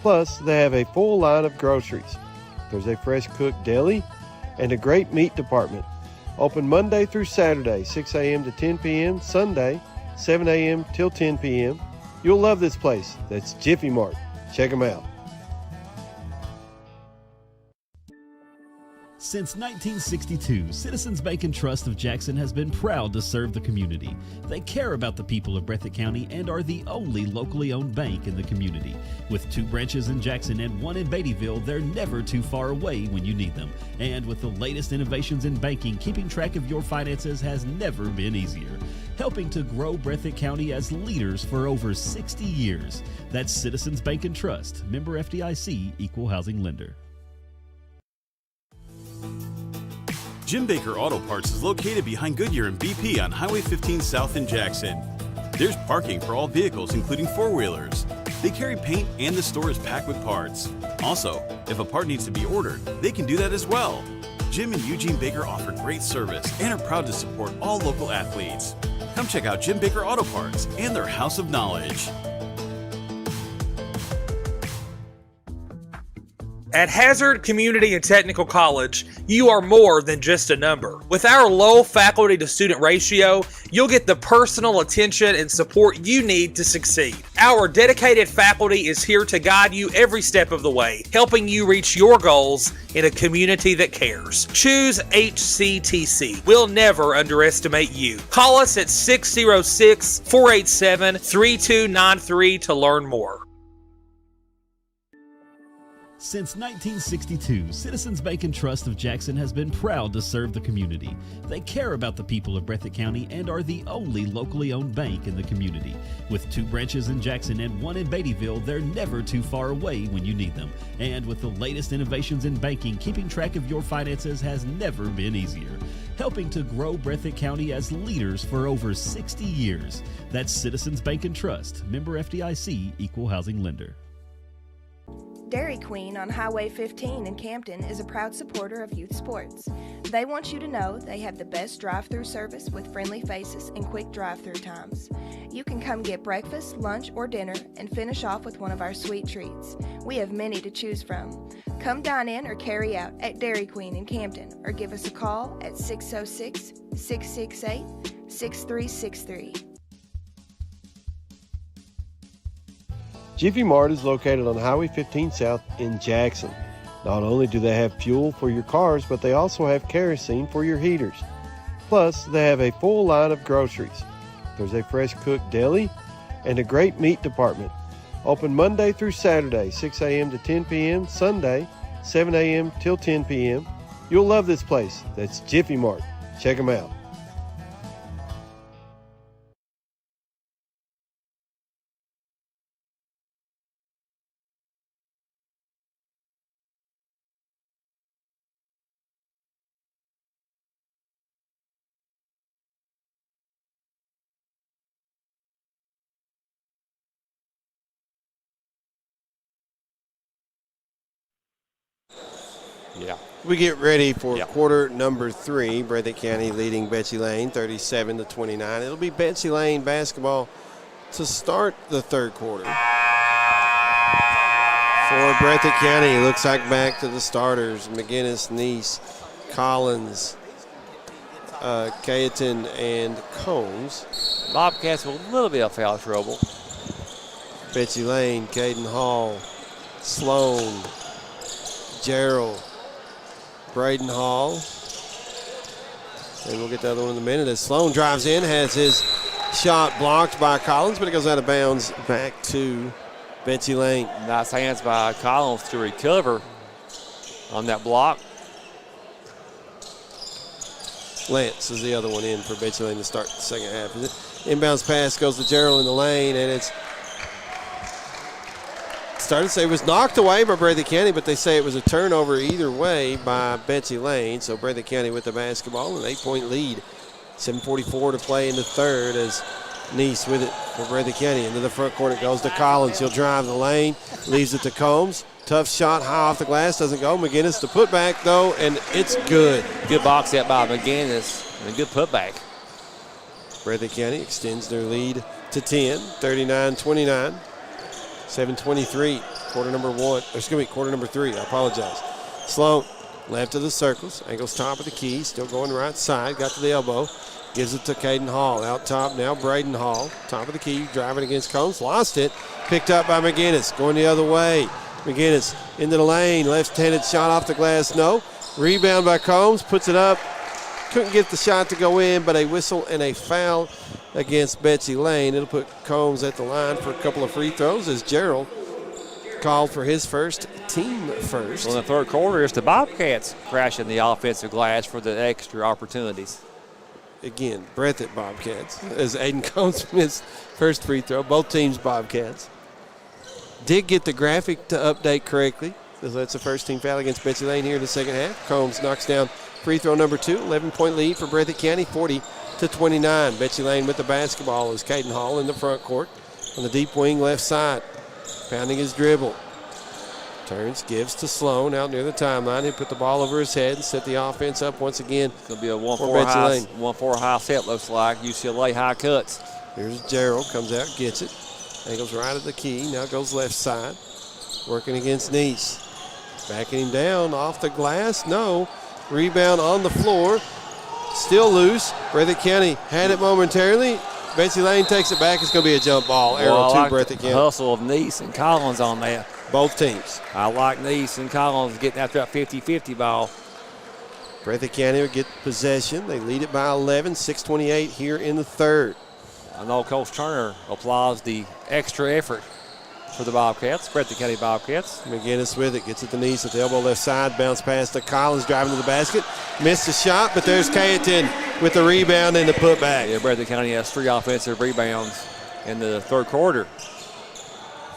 Plus, they have a full line of groceries. There's a fresh cooked deli and a great meat department. Open Monday through Saturday, 6 a.m. to 10 p.m., Sunday, 7 a.m. till 10 p.m. You'll love this place. That's Jiffy Mart. Check them out. Since 1962, Citizens Bank and Trust of Jackson has been proud to serve the community. They care about the people of Breathitt County and are the only locally owned bank in the community. With 2 branches in Jackson and 1 in Beattyville, they're never too far away when you need them. And with the latest innovations in banking, keeping track of your finances has never been easier. Helping to grow Breathitt County as leaders for over 60 years. That's Citizens Bank and Trust, member FDIC, equal housing lender. Jim Baker Auto Parts is located behind Goodyear and BP on Highway 15 South in Jackson. There's parking for all vehicles, including 4-wheelers. They carry paint and the store is packed with parts. Also, if a part needs to be ordered, they can do that as well. Jim and Eugene Baker offer great service and are proud to support all local athletes. Come check out Jim Baker Auto Parts and their House of Knowledge. At Hazard Community and Technical College, you are more than just a number. With our low faculty to student ratio, you'll get the personal attention and support you need to succeed. Our dedicated faculty is here to guide you every step of the way, helping you reach your goals in a community that cares. Choose HCTC. We'll never underestimate you. Call us at 606-487-3293 to learn more. Since 1962, Citizens Bank and Trust of Jackson has been proud to serve the community. They care about the people of Breathitt County and are the only locally owned bank in the community. With 2 branches in Jackson and 1 in Beattyville, they're never too far away when you need them. And with the latest innovations in banking, keeping track of your finances has never been easier. Helping to grow Breathitt County as leaders for over 60 years. That's Citizens Bank and Trust, member FDIC, equal housing lender. Dairy Queen on Highway 15 in Campton is a proud supporter of youth sports. They want you to know they have the best drive-through service with friendly faces and quick drive-through times. You can come get breakfast, lunch, or dinner and finish off with one of our sweet treats. We have many to choose from. Come dine in or carry out at Dairy Queen in Campton or give us a call at 606-668-6363. Jiffy Mart is located on Highway 15 South in Jackson. Not only do they have fuel for your cars, but they also have kerosene for your heaters. Plus, they have a full line of groceries. There's a fresh cooked deli and a great meat department. Open Monday through Saturday, 6 a.m. to 10 p.m., Sunday, 7 a.m. till 10 p.m. You'll love this place. That's Jiffy Mart. Check them out. Yeah. We get ready for quarter number 3. Breathitt County leading Betsy Layne 37-29. It'll be Betsy Layne basketball to start the third quarter. For Breathitt County, looks like back to the starters. McGinnis, Neese, Collins, Cayetan, and Combs. Bobcats with a little bit of foul trouble. Betsy Layne, Caden Hall, Sloan, Gerald, Braden Hall. And we'll get the other one in a minute as Sloan drives in, has his shot blocked by Collins, but it goes out of bounds back to Betsy Layne. Nice hands by Collins to recover on that block. Lance is the other one in for Betsy Layne to start the second half. Inbounds pass goes to Gerald in the lane, and it's started to say it was knocked away by Breathitt County, but they say it was a turnover either way by Betsy Layne. So Breathitt County with the basketball, an 8-point lead. 7:44 to play in the third as Neese with it for Breathitt County. Into the front court it goes to Collins. He'll drive the lane, leaves it to Combs. Tough shot high off the glass, doesn't go. McGinnis the putback though, and it's good. Good box out by McGinnis and a good putback. Breathitt County extends their lead to 10, 39-29. 7:23, quarter number 3, I apologize. Sloan, left of the circles, angles top of the key, still going right side, got to the elbow, gives it to Caden Hall. Out top now, Braden Hall, top of the key, driving against Combs, lost it, picked up by McGinnis, going the other way. McGinnis into the lane, left-handed shot off the glass, no. Rebound by Combs, puts it up, couldn't get the shot to go in, but a whistle and a foul against Betsy Layne. It'll put Combs at the line for a couple of free throws as Gerald called for his first, team first. Well, in the third quarter, it's the Bobcats crashing the offensive glass for the extra opportunities. Again, Breathitt Bobcats as Aiden Combs missed first free throw. Both teams Bobcats. Did get the graphic to update correctly. So that's a first team foul against Betsy Layne here in the second half. Combs knocks down free throw number 2. 11-point lead for Breathitt County, 40-29. Betsy Layne with the basketball as Caden Hall in the front court on the deep wing left side. Pounding his dribble. Turns, gives to Sloan out near the timeline. He put the ball over his head and set the offense up once again. It's going to be a 1-4 high set, looks like. UCLA high cuts. Here's Gerald, comes out, gets it. Angles right at the key, now goes left side. Working against Neese. Backing him down off the glass, no. Rebound on the floor. Still loose. Breathitt County had it momentarily. Betsy Layne takes it back. It's going to be a jump ball. Arrow to Breathitt County. Hustle of Neese and Collins on that. Both teams. I like Neese and Collins getting after that 50-50 ball. Breathitt County will get possession. They lead it by 11, 6:28 here in the third. I know Coach Turner applauds the extra effort for the Bobcats, Breathitt County Bobcats. McGinnis with it, gets it to Nice at the elbow left side, bounce pass to Collins, driving to the basket. Missed the shot, but there's Cayetan with the rebound and the putback. Yeah, Breathitt County has 3 offensive rebounds in the third quarter.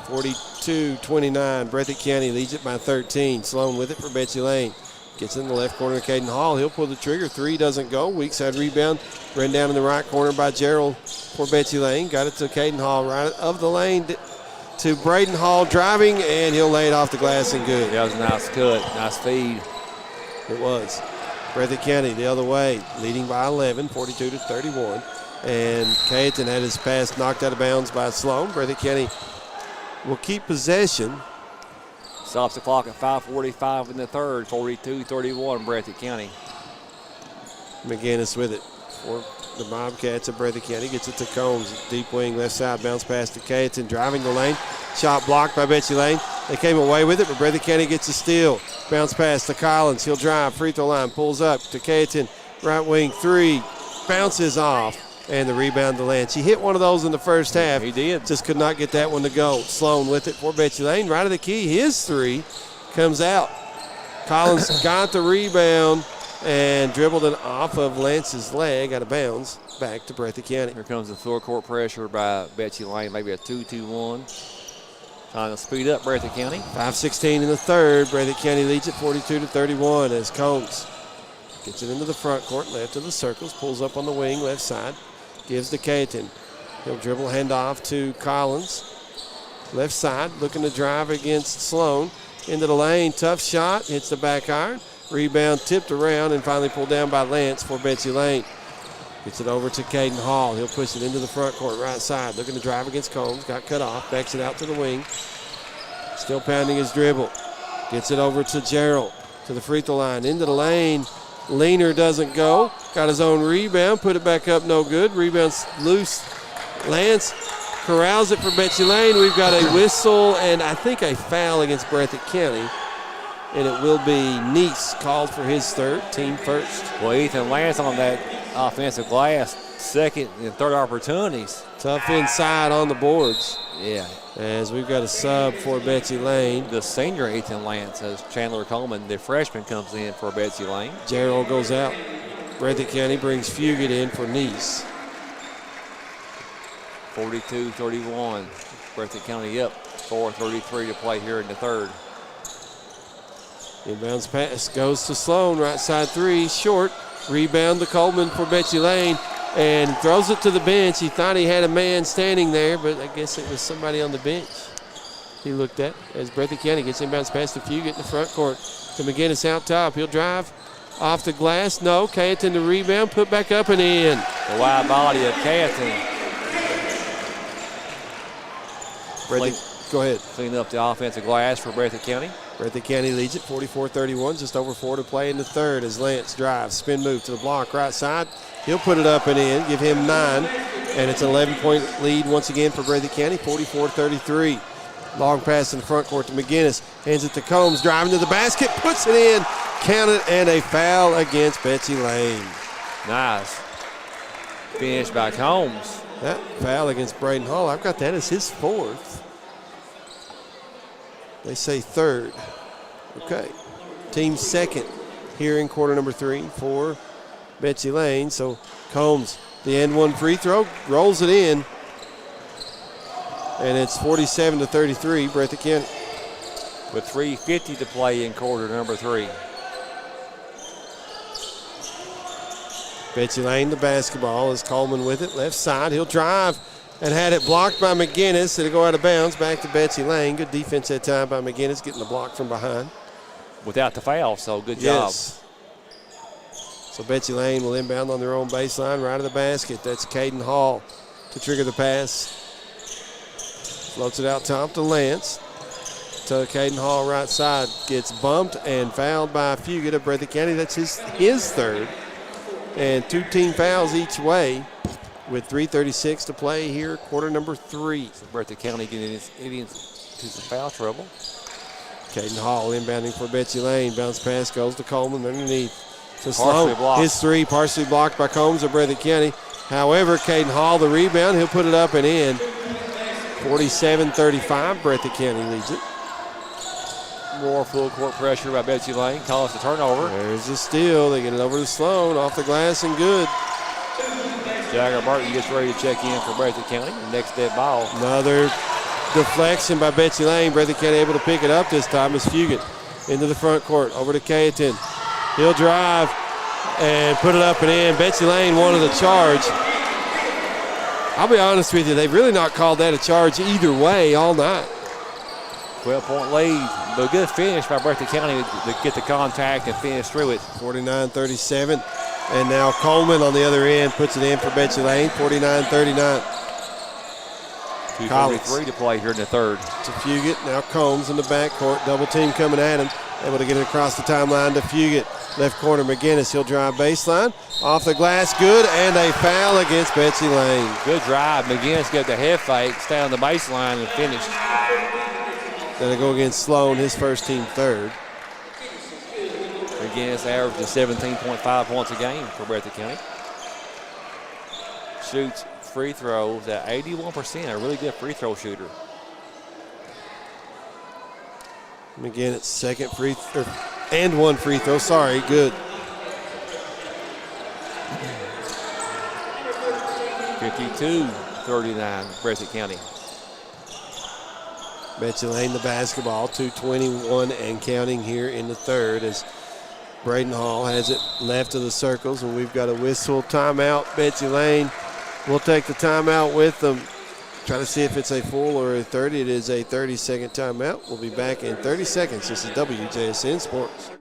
42-29, Breathitt County leads it by 13. Sloan with it for Betsy Layne. Gets in the left corner to Caden Hall. He'll pull the trigger. 3 doesn't go. Weak side rebound. Ran down in the right corner by Gerald for Betsy Layne. Got it to Caden Hall right of the lane to Braden Hall driving, and he'll lay it off the glass and good. That was a nice cut. Nice feed. It was. Breathitt County the other way, leading by 11, 42-31. And Cayetan had his pass knocked out of bounds by Sloan. Breathitt County will keep possession. Stops the clock at 5:45 in the third, 42-31, Breathitt County. McGinnis with it for the Bobcats of Breathitt County. Gets it to Combs. Deep wing, left side, bounce pass to Cayetan. Driving the lane. Shot blocked by Betsy Layne. They came away with it, but Breathitt County gets a steal. Bounce pass to Collins. He'll drive. Free throw line. Pulls up to Cayetan. Right wing 3. Bounces off. And the rebound to Lance. He hit one of those in the first half. He did. Just could not get that one to go. Sloan with it for Betsy Layne. Right of the key. His 3 comes out. Collins got the rebound and dribbled it off of Lance's leg out of bounds back to Breathitt County. Here comes the full court pressure by Betsy Layne, maybe a 2-2-1. Trying to speed up Breathitt County. 5:16 in the third. Breathitt County leads at 42-31 as Combs gets it into the front court, left of the circles, pulls up on the wing, left side, gives to Cayetan. He'll dribble handoff to Collins. Left side, looking to drive against Sloan. Into the lane, tough shot, hits the back iron. Rebound tipped around and finally pulled down by Lance for Betsy Layne. Gets it over to Caden Hall. He'll push it into the front court, right side. Looking to drive against Combs. Got cut off. Backs it out to the wing. Still pounding his dribble. Gets it over to Gerald. To the free throw line. Into the lane. Leaner doesn't go. Got his own rebound. Put it back up. No good. Rebound's loose. Lance corrals it for Betsy Layne. We've got a whistle and I think a foul against Breathitt County. And it will be Nice called for his third, team first. Well, Ethan Lance on that offensive glass, second and third opportunities. Tough inside on the boards. Yeah. As we've got a sub for Betsy Layne. The senior Ethan Lance as Chandler Coleman, the freshman, comes in for Betsy Layne. Gerald goes out. Breathitt County brings Fugit in for Nice. 42-31. Breathitt County up. 4:33 to play here in the third. Inbounds pass goes to Sloan, right side 3, short. Rebound to Coleman for Betsy Layne, and throws it to the bench. He thought he had a man standing there, but I guess it was somebody on the bench he looked at as Breathitt County gets inbounds pass to Fugit in the front court. To McGinnis out top. He'll drive off the glass. No. Cayetan the rebound. Put back up and in. The wide body of Cayetan. Go ahead. Clean up the offensive glass for Breathitt County. Breathitt County leads it 44-31, just over 4 to play in the third as Lance drives. Spin move to the block, right side. He'll put it up and in, give him 9. And it's an 11-point lead once again for Breathitt County, 44-33. Long pass in the front court to McGinnis. Hands it to Combs, driving to the basket, puts it in. Count it, and a foul against Betsy Layne. Nice. Finish by Combs. That foul against Braden Hall, I've got that as his 4th. They say 3rd. Okay. Team 2nd here in quarter number 3 for Betsy Layne. So Combs, the end one free throw, rolls it in. And it's 47-33, Breathitt County. With 3:50 to play in quarter number 3. Betsy Layne, the basketball, is Coleman with it. Left side, he'll drive. And had it blocked by McGinnis. It'll go out of bounds back to Betsy Layne. Good defense that time by McGinnis, getting the block from behind. Without the foul, so good job. Yes. So Betsy Layne will inbound on their own baseline, right of the basket. That's Caden Hall to trigger the pass. Floats it out top to Lance. To Caden Hall, right side. Gets bumped and fouled by Fugit of Breathitt County. That's his 3rd. And 2 team fouls each way. With 3:36 to play here, quarter number 3. So Breathitt County getting into some foul trouble. Caden Hall inbounding for Betsy Layne. Bounce pass goes to Coleman underneath. To Partially Sloan. blocked. His 3 partially blocked by Combs of Breathitt County. However, Caden Hall, the rebound, he'll put it up and in. 47-35, Breathitt County leads it. More full court pressure by Betsy Layne. Calls the turnover. There's a steal. They get it over to Sloan. Off the glass and good. Jagger Burton gets ready to check in for Breathitt County. Next dead ball. Another deflection by Betsy Layne. Breathitt County able to pick it up this time as Fugit into the front court. Over to Cayetan. He'll drive and put it up and in. Betsy Layne wanted the charge. I'll be honest with you, they've really not called that a charge either way all night. 12-point lead. But a good finish by Breathitt County to get the contact and finish through it. 49-37. And now Coleman on the other end puts it in for Betsy Layne. 49-39. 2:43 to play here in the third. To Fugit. Now Combs in the backcourt. Double team coming at him. Able to get it across the timeline to Fugit. Left corner McGinnis. He'll drive baseline. Off the glass. Good. And a foul against Betsy Layne. Good drive. McGinnis got the head fake. Stay on the baseline and finished. That'll go against Sloan, his first team third. McGinnis averages 17.5 points a game for Breathitt County. Shoots free throws at 81%. A really good free throw shooter. McGinnis second free throw. And one free throw. Sorry, good. 52-39, Breathitt County. Betsy Layne the basketball. 2:21 and counting here in the third as Braden Hall has it left of the circles, and we've got a whistle timeout. Betsy Layne will take the timeout with them. Try to see if it's a full or a 30. It is a 30-second timeout. We'll be back in 30 seconds. This is WJSN Sports.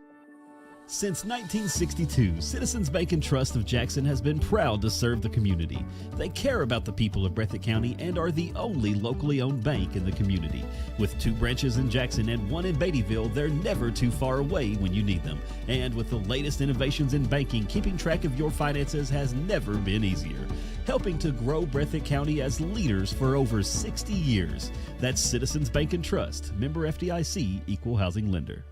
Since 1962, Citizens Bank and Trust of Jackson has been proud to serve the community. They care about the people of Breathitt County and are the only locally owned bank in the community. With 2 branches in Jackson and 1 in Beattyville, they're never too far away when you need them. And with the latest innovations in banking, keeping track of your finances has never been easier. Helping to grow Breathitt County as leaders for over 60 years. That's Citizens Bank and Trust, member FDIC, equal housing lender.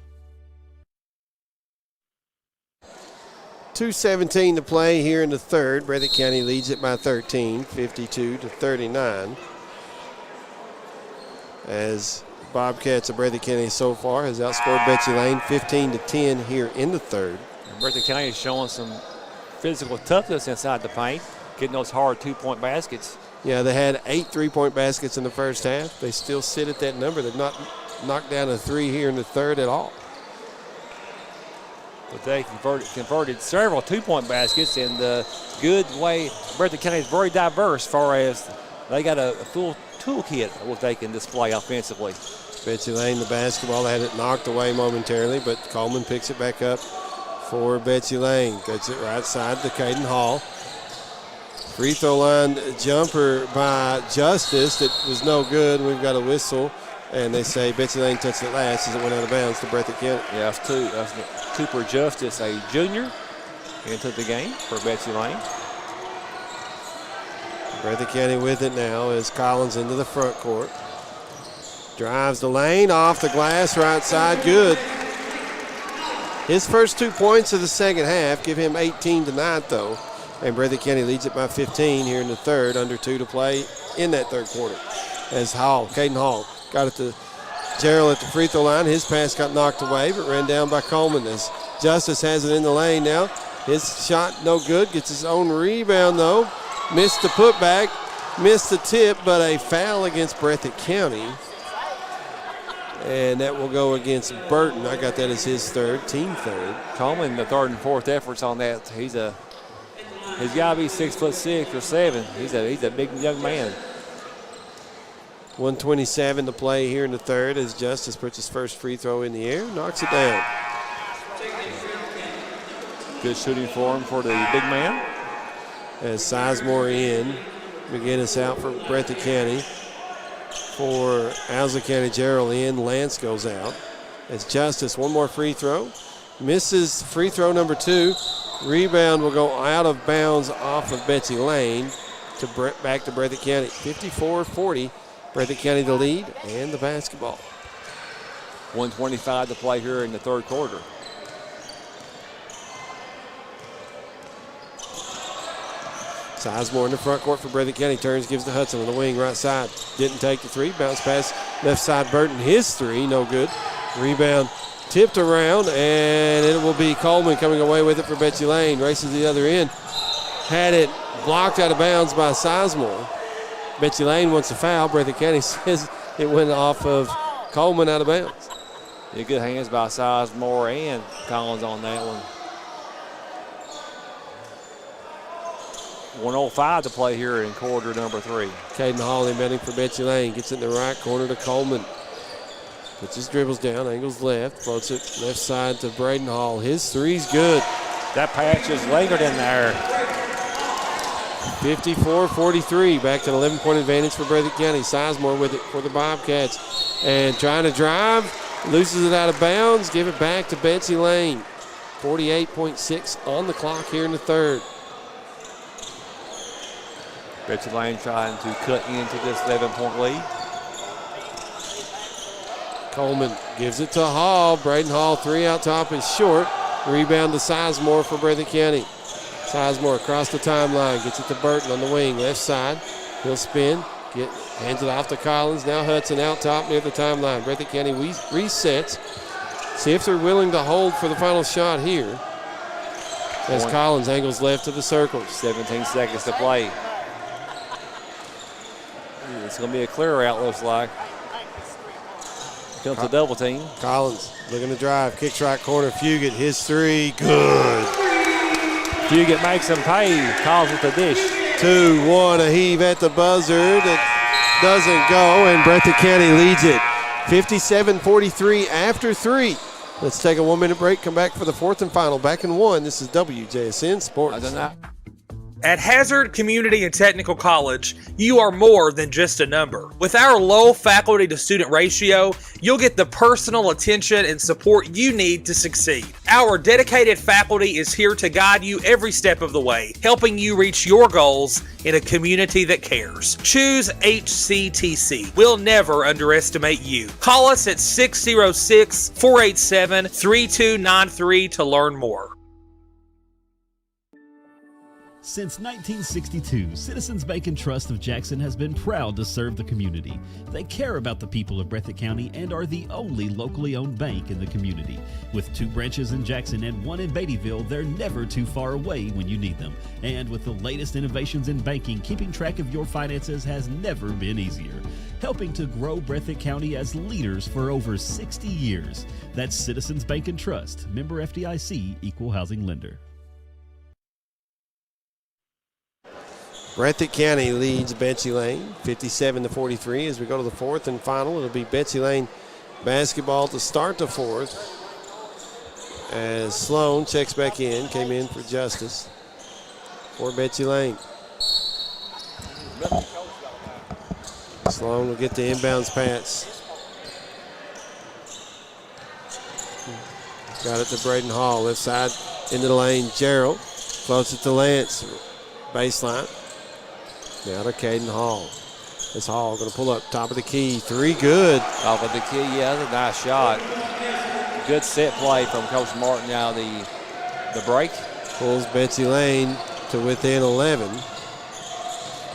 2:17 to play here in the third. Breathitt County leads it by 13, 52-39. As Bobcats of Breathitt County so far has outscored Betsy Layne 15-10 here in the third. And Breathitt County is showing some physical toughness inside the paint, getting those hard 2-point baskets. Yeah, they had 8 3-point baskets in the first half. They still sit at that number. They've not knocked down a 3 here in the third at all. But they converted several 2-point baskets in the good way. Breathitt County is very diverse as far as they got a full toolkit of what they can display offensively. Betsy Layne, the basketball, had it knocked away momentarily, but Coleman picks it back up for Betsy Layne. Gets it right side to Caden Hall. Free throw line jumper by Justice that was no good. We've got a whistle, and they say Betsy Layne touched it last as it went out of bounds to Breathitt County. Yeah, that's Cooper Justice, a junior, into the game for Betsy Layne. Breathitt County with it now as Collins into the front court. Drives the lane, off the glass, right side, good. His first 2 points of the second half give him 18 tonight, though. And Breathitt County leads it by 15 here in the third, under 2 to play in that third quarter. As Caden Hall got it to Gerald at the free throw line. His pass got knocked away, but ran down by Coleman as Justice has it in the lane now. His shot no good, gets his own rebound though. Missed the putback, missed the tip, but a foul against Breathitt County. And that will go against Burton. I got that as his third, team third. Coleman, the third and fourth efforts on that. He's got to be 6'6" or 7. He's a big young man. 1:27 to play here in the third as Justice puts his first free throw in the air, knocks it down. Good shooting for him for the big man. As Sizemore in, McGinnis out for Breathitt County. For Owsley County, Gerald in, Lance goes out. As Justice, one more free throw. Misses free throw number 2. Rebound will go out of bounds off of Betsy Layne back to Breathitt County. 54-40. Breathitt County the lead and the basketball. 1:25 to play here in the third quarter. Sizemore in the front court for Breathitt County. Turns, gives to Hudson on the wing, right side. Didn't take the three. Bounce pass, left side. Burton, his three, no good. Rebound tipped around, and it will be Coleman coming away with it for Betsy Layne. Races to the other end. Had it blocked out of bounds by Sizemore. Betsy Layne wants a foul. Breathitt County says it went off of Coleman out of bounds. Yeah, good hands by Sizemore and Collins on that one. 1:05 to play here in quarter number 3. Caden Hall inbounding for Betsy Layne. Gets it in the right corner to Coleman. Puts his dribbles down, angles left, floats it left side to Braden Hall. His three's good. That patch is lingered in there. 54-43. Back to an 11-point advantage for Breathitt County. Sizemore with it for the Bobcats. And trying to drive, loses it out of bounds. Give it back to Betsy Layne. 48.6 on the clock here in the third. Betsy Layne trying to cut into this 11-point lead. Coleman gives it to Hall. Braden Hall, three out top is short. Rebound to Sizemore for Breathitt County. Sizemore across the timeline, gets it to Burton on the wing, left side. He'll spin, hands it off to Collins. Now Hudson out top near the timeline. Breathitt County resets. See if they're willing to hold for the final shot here. As Collins angles left to the circle. 17 seconds to play. It's going to be a clear out, looks like. Comes the double team. Collins looking to drive, kicks right corner. Fugit, his three, good. Fugit makes him pay. Calls with the dish. 2-1, a heave at the buzzer that doesn't go, and Breathitt County leads it 57-43 after 3. Let's take a 1-minute break, come back for the fourth and final. Back in 1, this is WJSN Sports. At Hazard Community and Technical College, you are more than just a number. With our low faculty to student ratio, you'll get the personal attention and support you need to succeed. Our dedicated faculty is here to guide you every step of the way, helping you reach your goals in a community that cares. Choose HCTC. We'll never underestimate you. Call us at 606-487-3293 to learn more. Since 1962, Citizens Bank and Trust of Jackson has been proud to serve the community. They care about the people of Breathitt County and are the only locally owned bank in the community. With 2 branches in Jackson and 1 in Beattyville, they're never too far away when you need them. And with the latest innovations in banking, keeping track of your finances has never been easier. Helping to grow Breathitt County as leaders for over 60 years. That's Citizens Bank and Trust, member FDIC, equal housing lender. Breathitt County leads Betsy Layne 57-43. As we go to the fourth and final, it'll be Betsy Layne basketball to start the fourth. As Sloan checks back in, came in for Justice for Betsy Layne. Sloan will get the inbounds pass. Got it to Braden Hall, left side into the lane. Gerald floats it to Lance, baseline. Now to Caden Hall. This Hall going to pull up top of the key. 3 good. Top of the key, yeah, that's a nice shot. Good set play from Coach Martin now the break. Pulls Betsy Layne to within 11.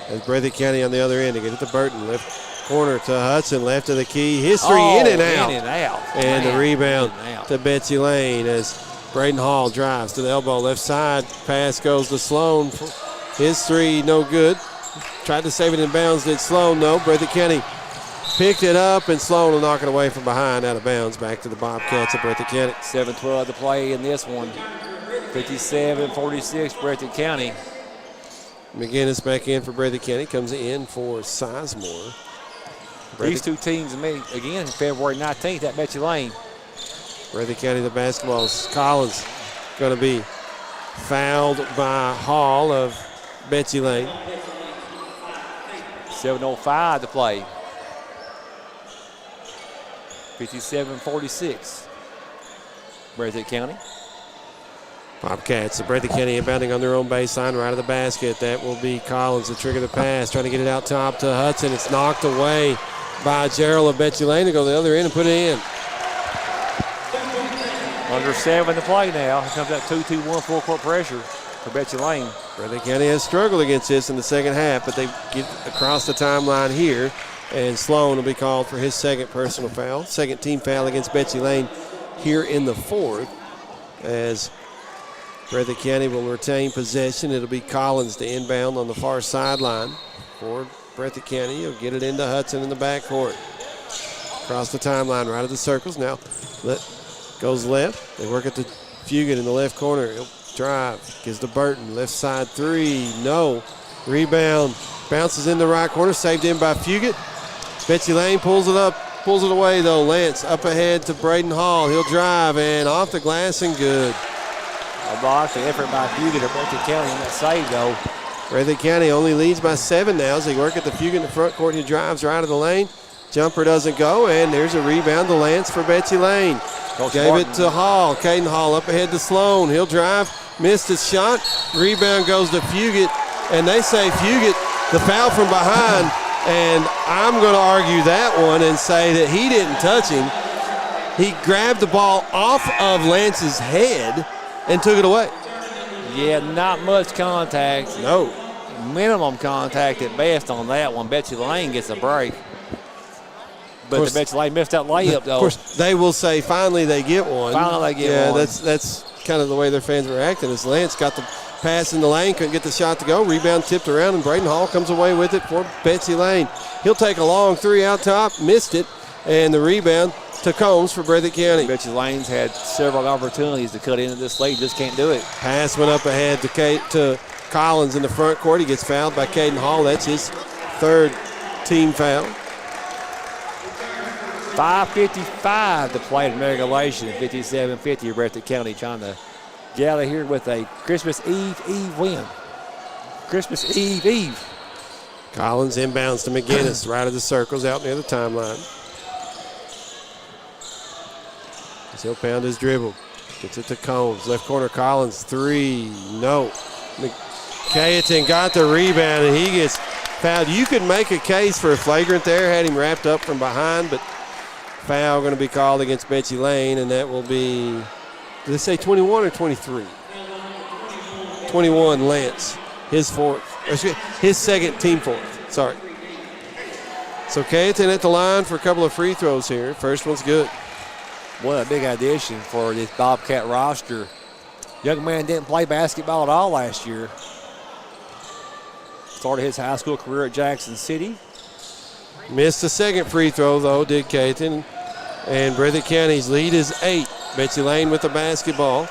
As Breathitt County on the other end. They get it to Burton. Left corner to Hudson. Left of the key. History in and out. In and out. And the rebound to Betsy Layne as Braden Hall drives to the elbow. Left side. Pass goes to Sloan. His 3 no good. Tried to save it in bounds, did Sloan? No. Breathitt County picked it up, and Sloan will knock it away from behind out of bounds. Back to the Bobcats of Breathitt County. 7-12 to play in this one. 57-46, Breathitt County. McGinnis back in for Breathitt County. Comes in for Sizemore. These 2 teams meet again February 19th at Betsy Layne. Breathitt County, the basketball is Collins going to be fouled by Hall of Betsy Layne. 7:05 to play. 57-46. Breathitt County. Bobcats, the Breathitt County inbounding on their own baseline, right of the basket. That will be Collins to trigger the pass, trying to get it out top to Hudson. It's knocked away by Gerald of Betsy Layne to go to the other end and put it in. Under 7 to play now. Here comes that 2-2-1 full court pressure for Betsy Layne. Breathitt County has struggled against this in the second half, but they get across the timeline here, and Sloan will be called for his second personal foul. Second team foul against Betsy Layne here in the fourth, as Breathitt County will retain possession. It'll be Collins to inbound on the far sideline for Breathitt County. He'll get it into Hudson in the backcourt. Across the timeline, right of the circles. Now goes left. They work at the Fugit in the left corner. He'll drive, gives to Burton. Left side three, no. Rebound, bounces in the right corner, saved in by Fugit. Betsy Layne pulls it up, pulls it away though. Lance up ahead to Braden Hall. He'll drive and off the glass and good. A block, the effort by Fugit of Breathitt County in that save though. Breathitt County only leads by 7 now as they work at the Fugit in the front court. He drives right of the lane. Jumper doesn't go, and there's a rebound to Lance for Betsy Layne. Gave it to Hall. Caden Hall up ahead to Sloan. He'll drive, missed his shot. Rebound goes to Fugit, and they say Fugit, the foul from behind, and I'm going to argue that one and say that he didn't touch him. He grabbed the ball off of Lance's head and took it away. Yeah, not much contact. No. Minimum contact at best on that one. Betsy Layne gets a break. But the Betsy Layne missed that layup, though. Of course, they will say finally they get one. Finally they get one. Yeah, that's kind of the way their fans were acting. As Lance got the pass in the lane, couldn't get the shot to go. Rebound tipped around, and Braden Hall comes away with it for Betsy Layne. He'll take a long three out top, missed it, and the rebound to Combs for Breathitt County. Betsy Layne's had several opportunities to cut into this lead, just can't do it. Pass went up ahead to Collins in the front court. He gets fouled by Caden Hall. That's his third team foul. 5:55 to play in regulation. 57-50. Breathitt County trying to gather here with a Christmas Eve win. Christmas Eve. Collins inbounds to McGinnis, right of the circles, out near the timeline. He'll pound his dribble. Gets it to Combs. Left corner, Collins, three. No. Cayetan got the rebound, and he gets fouled. You could make a case for a flagrant there, had him wrapped up from behind, but foul going to be called against Betsy Layne, and that will be, did they say 21 or 23? 21, Lance. His fourth. His second, team fourth. Sorry. So Cayetan at the line for a couple of free throws here. First one's good. What a big addition for this Bobcat roster. Young man didn't play basketball at all last year. Started his high school career at Jackson City. Missed the second free throw, though, did Cayetan. And Breathitt County's lead is 8. Betsy Layne with the basketball.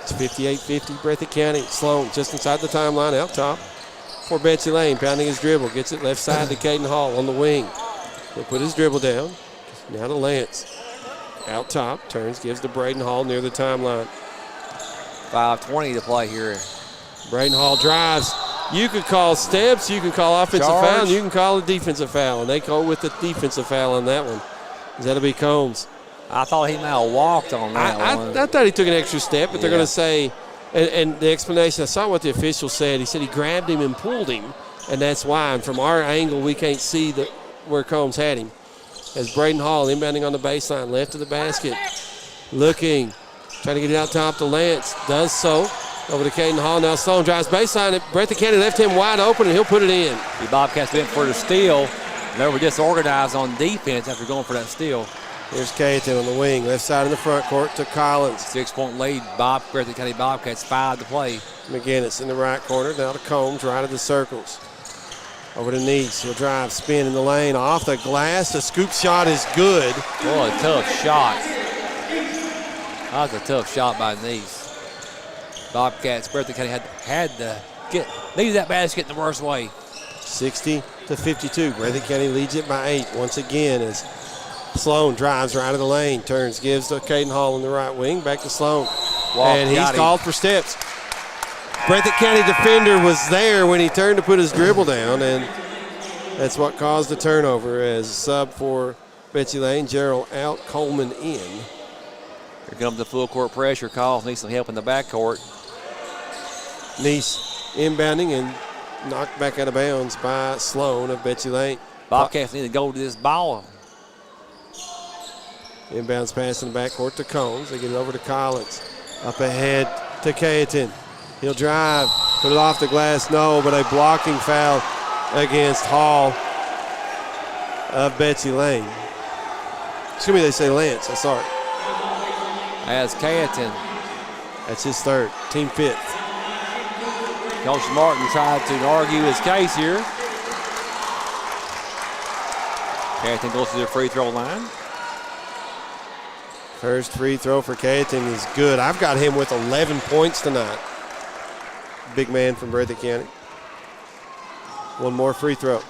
It's 58-50, Breathitt County. Sloan just inside the timeline, out top for Betsy Layne, pounding his dribble. Gets it left side to Caden Hall on the wing. He'll put his dribble down. Now to Lance. Out top, turns, gives to Braden Hall near the timeline. 5:20 to play here. Braden Hall drives. You could call steps, you can call offensive foul, and you can call a defensive foul. And they go with the defensive foul on that one. That'll be Combs. I thought he might have walked on that one. I thought he took an extra step, but they're going to say, and the explanation, I saw what the official said. He said he grabbed him and pulled him, and that's why. And from our angle, we can't see where Combs had him. As Braden Hall inbounding on the baseline, left of the basket, looking, trying to get it out top to Lance, does so. Over to Caden Hall, now Sloan drives baseline. Breathitt County left him wide open, and he'll put it in. The Bobcats went for the steal. They were disorganized on defense after going for that steal. Here's Cayetan on the wing, left side in the front court to Collins. 6-point lead, Breathitt County Bobcats, 5 to play. McGinnis in the right corner, now to Combs, right of the circles. Over to Neese, he'll drive, spin in the lane, off the glass. The scoop shot is good. Boy, a tough shot. That was a tough shot by Neese. Bobcats, Breathitt County had to needed that basket in the worst way. 60-52. Breathitt County leads it by 8 once again as Sloan drives right of the lane, turns, gives to Caden Hall in the right wing, back to Sloan. And he's called for steps. Breathitt County defender was there when he turned to put his dribble down, and that's what caused the turnover as a sub for Betsy Layne. Gerald out, Coleman in. Here comes the full court pressure. Calls need some help in the backcourt. Neese inbounding and knocked back out of bounds by Sloan of Betsy Layne. Bobcats need to go to this ball. Inbounds pass in the backcourt to Combs. They get it over to Collins. Up ahead to Cayetan. He'll drive, Put it off the glass, no, but a blocking foul against Hall of Betsy Layne. Excuse me, they say Lance, I'm sorry. As Canton. That's his third, team fifth. Coach Martin tried to argue his case here. Canton goes to the free throw line. First free throw for Canton is good. I've got him with 11 points tonight. Big man from Breathitt County. One more free throw.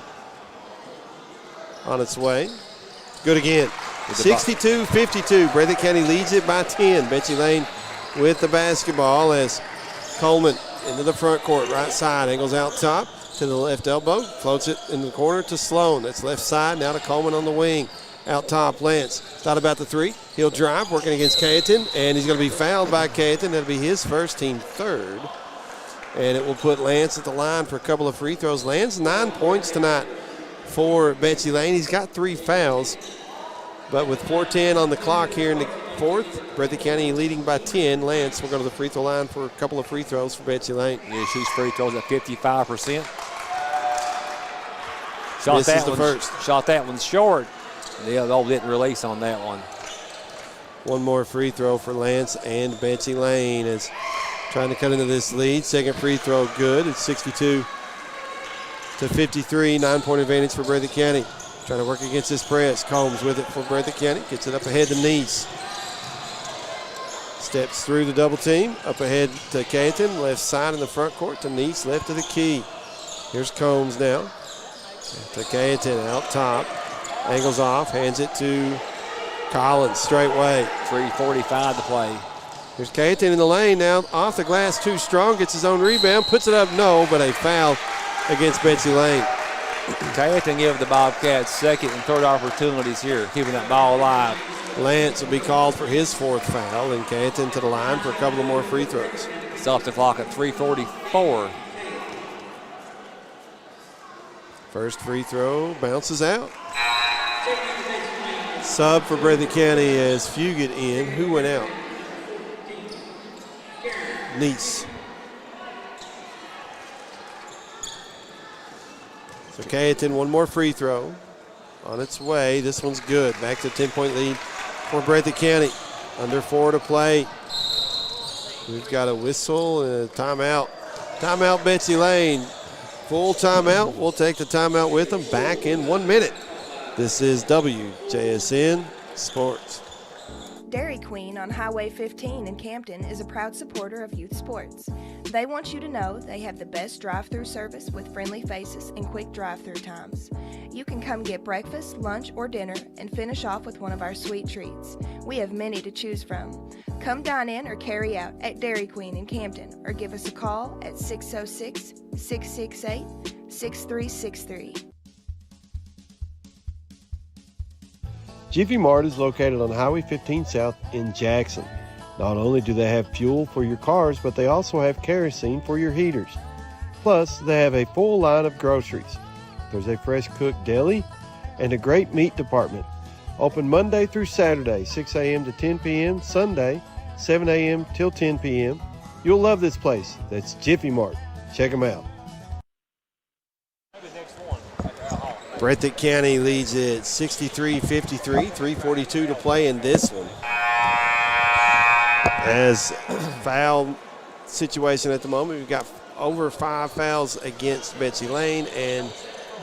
On its way. Good again. 62-52. Breathitt County leads it by 10. Betsy Layne with the basketball as Coleman into the front court, right side, angles out top to the left elbow, floats it in the corner to Sloan. That's left side, now to Coleman on the wing. Out top, Lance thought about the three. He'll drive, working against Canton, and he's going to be fouled by Canton. That'll be his first, team third. And it will put Lance at the line for a couple of free throws. Lance, 9 points tonight for Betsy Layne. He's got 3 fouls. But with 4:10 on the clock here in the fourth, Breathitt County leading by 10. Lance will go to the free throw line for a couple of free throws for Betsy Layne. Yeah, shoots free throws at 55%. Shot that one short. The other didn't release on that one. One more free throw for Lance and Betsy Layne is trying to cut into this lead. Second free throw good. It's 62-53, 9-point advantage for Breathitt County. Trying to work against this press. Combs with it for Breathitt County. Gets it up ahead to Neese. Steps through the double team. Up ahead to Canton. Left side in the front court to Neese. Left of the key. Here's Combs now. To Canton out top. Angles off. Hands it to Collins. Straight way. 3:45 to play. Here's Canton in the lane now. Off the glass. Too strong. Gets his own rebound. Puts it up. No, but a foul against Betsy Layne. Canton give the Bobcats second and third opportunities here, keeping that ball alive. Lance will be called for his fourth foul, and Canton to the line for a couple of more free throws. Stop the clock at 3:44. First free throw bounces out. Sub for Breathitt County as Fugit in. Who went out? Neese. So Canton, one more free throw on its way. This one's good. Back to a 10-point lead for Breathitt County. Under 4 to play. We've got a whistle and a timeout. Timeout, Betsy Layne. Full timeout. We'll take the timeout with them. Back in 1 minute. This is WJSN Sports. Dairy Queen on Highway 15 in Campton is a proud supporter of youth sports. They want you to know they have the best drive-through service with friendly faces and quick drive-through times. You can come get breakfast, lunch, or dinner and finish off with one of our sweet treats. We have many to choose from. Come dine in or carry out at Dairy Queen in Campton or give us a call at 606-668-6363. Jiffy Mart is located on Highway 15 South in Jackson. Not only do they have fuel for your cars, but they also have kerosene for your heaters. Plus, they have a full line of groceries. There's a fresh cooked deli and a great meat department. Open Monday through Saturday, 6 a.m. to 10 p.m., Sunday, 7 a.m. till 10 p.m. You'll love this place. That's Jiffy Mart. Check them out. Breathitt County leads it 63-53, 3:42 to play in this one. As foul situation at the moment, we've got over 5 fouls against Betsy Layne and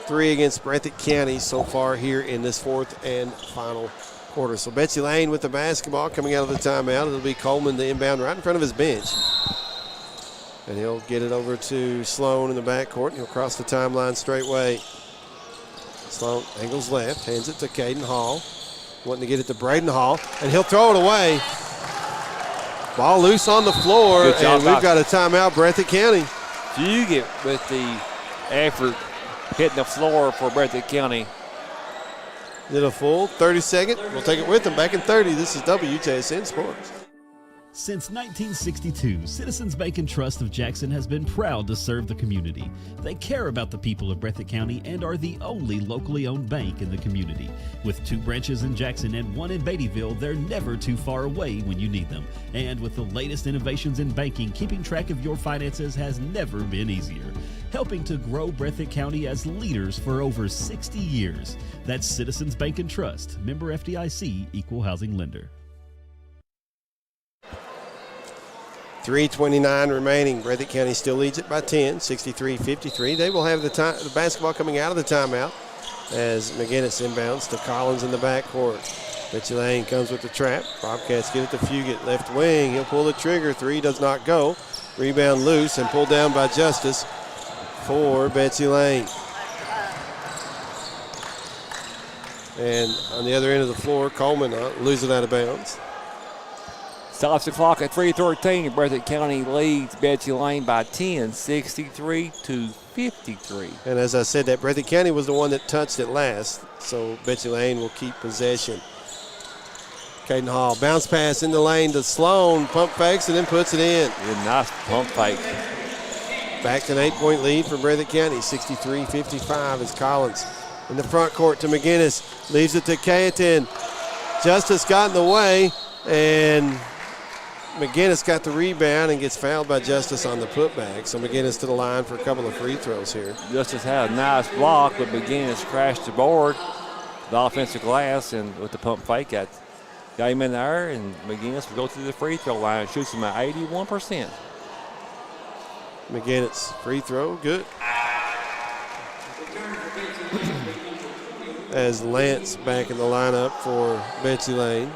3 against Breathitt County so far here in this fourth and final quarter. So Betsy Layne with the basketball coming out of the timeout. It'll be Coleman, the inbound, right in front of his bench. And he'll get it over to Sloan in the backcourt. He'll cross the timeline straightway. Sloan angles left, hands it to Caden Hall. Wanting to get it to Braden Hall, and he'll throw it away. Ball loose on the floor, and we've got a timeout, Breathitt County. Fugit with the effort hitting the floor for Breathitt County. Did a full 30-second. We'll take it with them. Back in 30. This is WJSN Sports. Since 1962, Citizens Bank and Trust of Jackson has been proud to serve the community. They care about the people of Breathitt County and are the only locally owned bank in the community. With 2 branches in Jackson and 1 in Beattyville, they're never too far away when you need them. And with the latest innovations in banking, keeping track of your finances has never been easier. Helping to grow Breathitt County as leaders for over 60 years. That's Citizens Bank and Trust, member FDIC, equal housing lender. 3:29 remaining. Breathitt County still leads it by 10, 63-53. They will have the basketball coming out of the timeout as McGinnis inbounds to Collins in the backcourt. Betsy Layne comes with the trap. Bobcats get it to Fugit, left wing. He'll pull the trigger. 3 does not go. Rebound loose and pulled down by Justice for Betsy Layne. And on the other end of the floor, Coleman losing out of bounds. Stops the clock at 3:13. Breathitt County leads Betsy Layne by 10, 63-53. And as I said, that Breathitt County was the one that touched it last, so Betsy Layne will keep possession. Caden Hall, bounce pass in the lane to Sloan, pump fakes and then puts it in. Yeah, nice pump fake. Back to an 8-point lead for Breathitt County, 63-55 as Collins in the front court to McGinnis, leaves it to Cayetan. Justice got in the way, and McGinnis got the rebound and gets fouled by Justice on the putback. So McGinnis to the line for a couple of free throws here. Justice had a nice block, but McGinnis crashed the board, the offensive glass, and with the pump fake, got him in there, and McGinnis will go to the free throw line and shoots him at 81%. McGinnis, free throw, good. As Lance back in the lineup for Betsy Layne.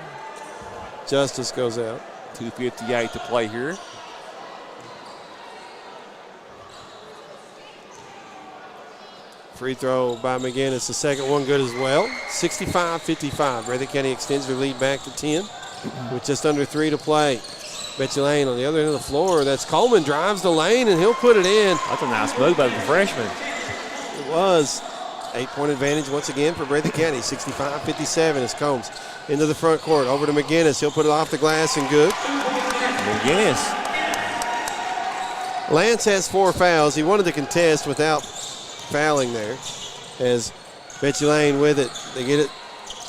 Justice goes out. 2:58 to play here. Free throw by McGinnis, the second one good as well. 65-55. Breathitt County extends their lead back to 10 with just under 3 to play. Betsy Layne on the other end of the floor. That's Coleman, drives the lane, and he'll put it in. That's a nice move by the freshman. It was. 8-point advantage once again for Breathitt County, 65-57 as Combs into the front court. Over to McGinnis. He'll put it off the glass and good. McGinnis. Lance has 4 fouls. He wanted to contest without fouling there as Betsy Layne with it. They get it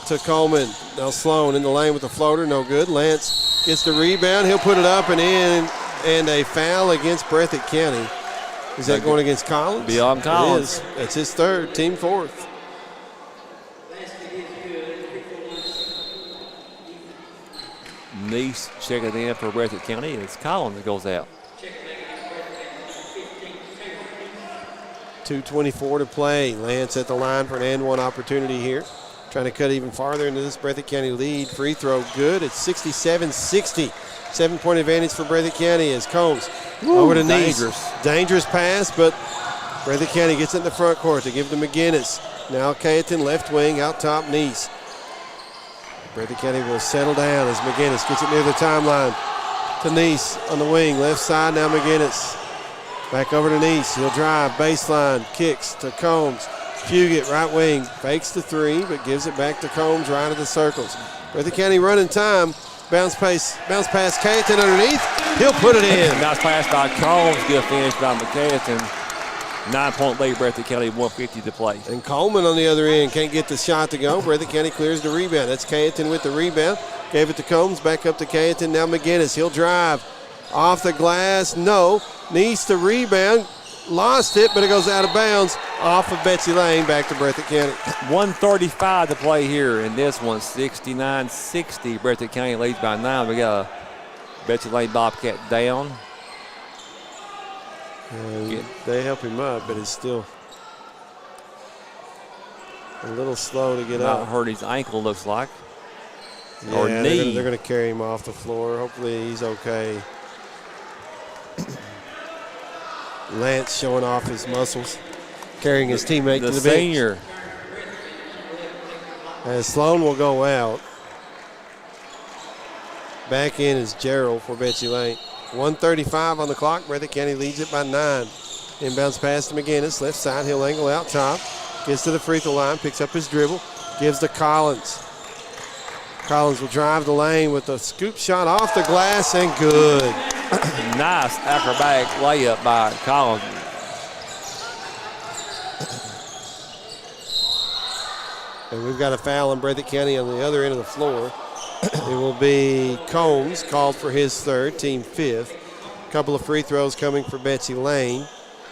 to Coleman. Now Sloan in the lane with the floater. No good. Lance gets the rebound. He'll put it up and in. And a foul against Breathitt County. Is that going against Collins? Beyond Collins. It is. That's his 3rd, team 4th. Nice checking in for Breathitt County, and it's Collins that goes out. 2:24 to play. Lance at the line for an and one opportunity here. Trying to cut even farther into this Breathitt County lead. Free throw good. It's 67-60. 7-point advantage for Breathitt County as Combs over to Nice. Dangerous pass, but Breathitt County gets it in the front court to give to McGinnis. Now Cayetan left wing, out top Nice. Breathitt County will settle down as McGinnis gets it near the timeline to Nice on the wing. Left side now McGinnis. Back over to Nice. He'll drive, baseline, kicks to Combs. Fugit, right wing, fakes the 3, but gives it back to Combs right of the circles. Breathitt County running time. Bounce pass Cayetan underneath. He'll put it in. Nice pass by Combs. Good finish by McCayetan. 9-point lead, Breathitt County, 150 to play. And Coleman on the other end can't get the shot to go. Breathitt County clears the rebound. That's Cayetan with the rebound. Gave it to Combs, back up to Cayetan. Now McGinnis, he'll drive. Off the glass, no. Needs the rebound. Lost it, but it goes out of bounds off of Betsy Layne, back to Breathitt County. 1:35 to play here in this one, 69-60. Breathitt County leads by 9. We got a Betsy Layne Bobcat down. And they help him up, but it's still a little slow to get up. Hurt his ankle, looks like. Yeah, or knee. They're going to carry him off the floor. Hopefully he's okay. Lance showing off his muscles, carrying his teammate to the senior. bench. As Sloan will go out. Back in is Gerald for Betsy Layne. 1:35 on the clock. Breathitt County leads it by 9. Inbounds pass to McGinnis. Left side, he'll angle out top. Gets to the free throw line, picks up his dribble, gives to Collins. Collins will drive the lane with a scoop shot off the glass and good. Nice acrobatic layup by Collins. And we've got a foul on Breathitt County on the other end of the floor. It will be Combs called for his third, team fifth. A couple of free throws coming for Betsy Layne.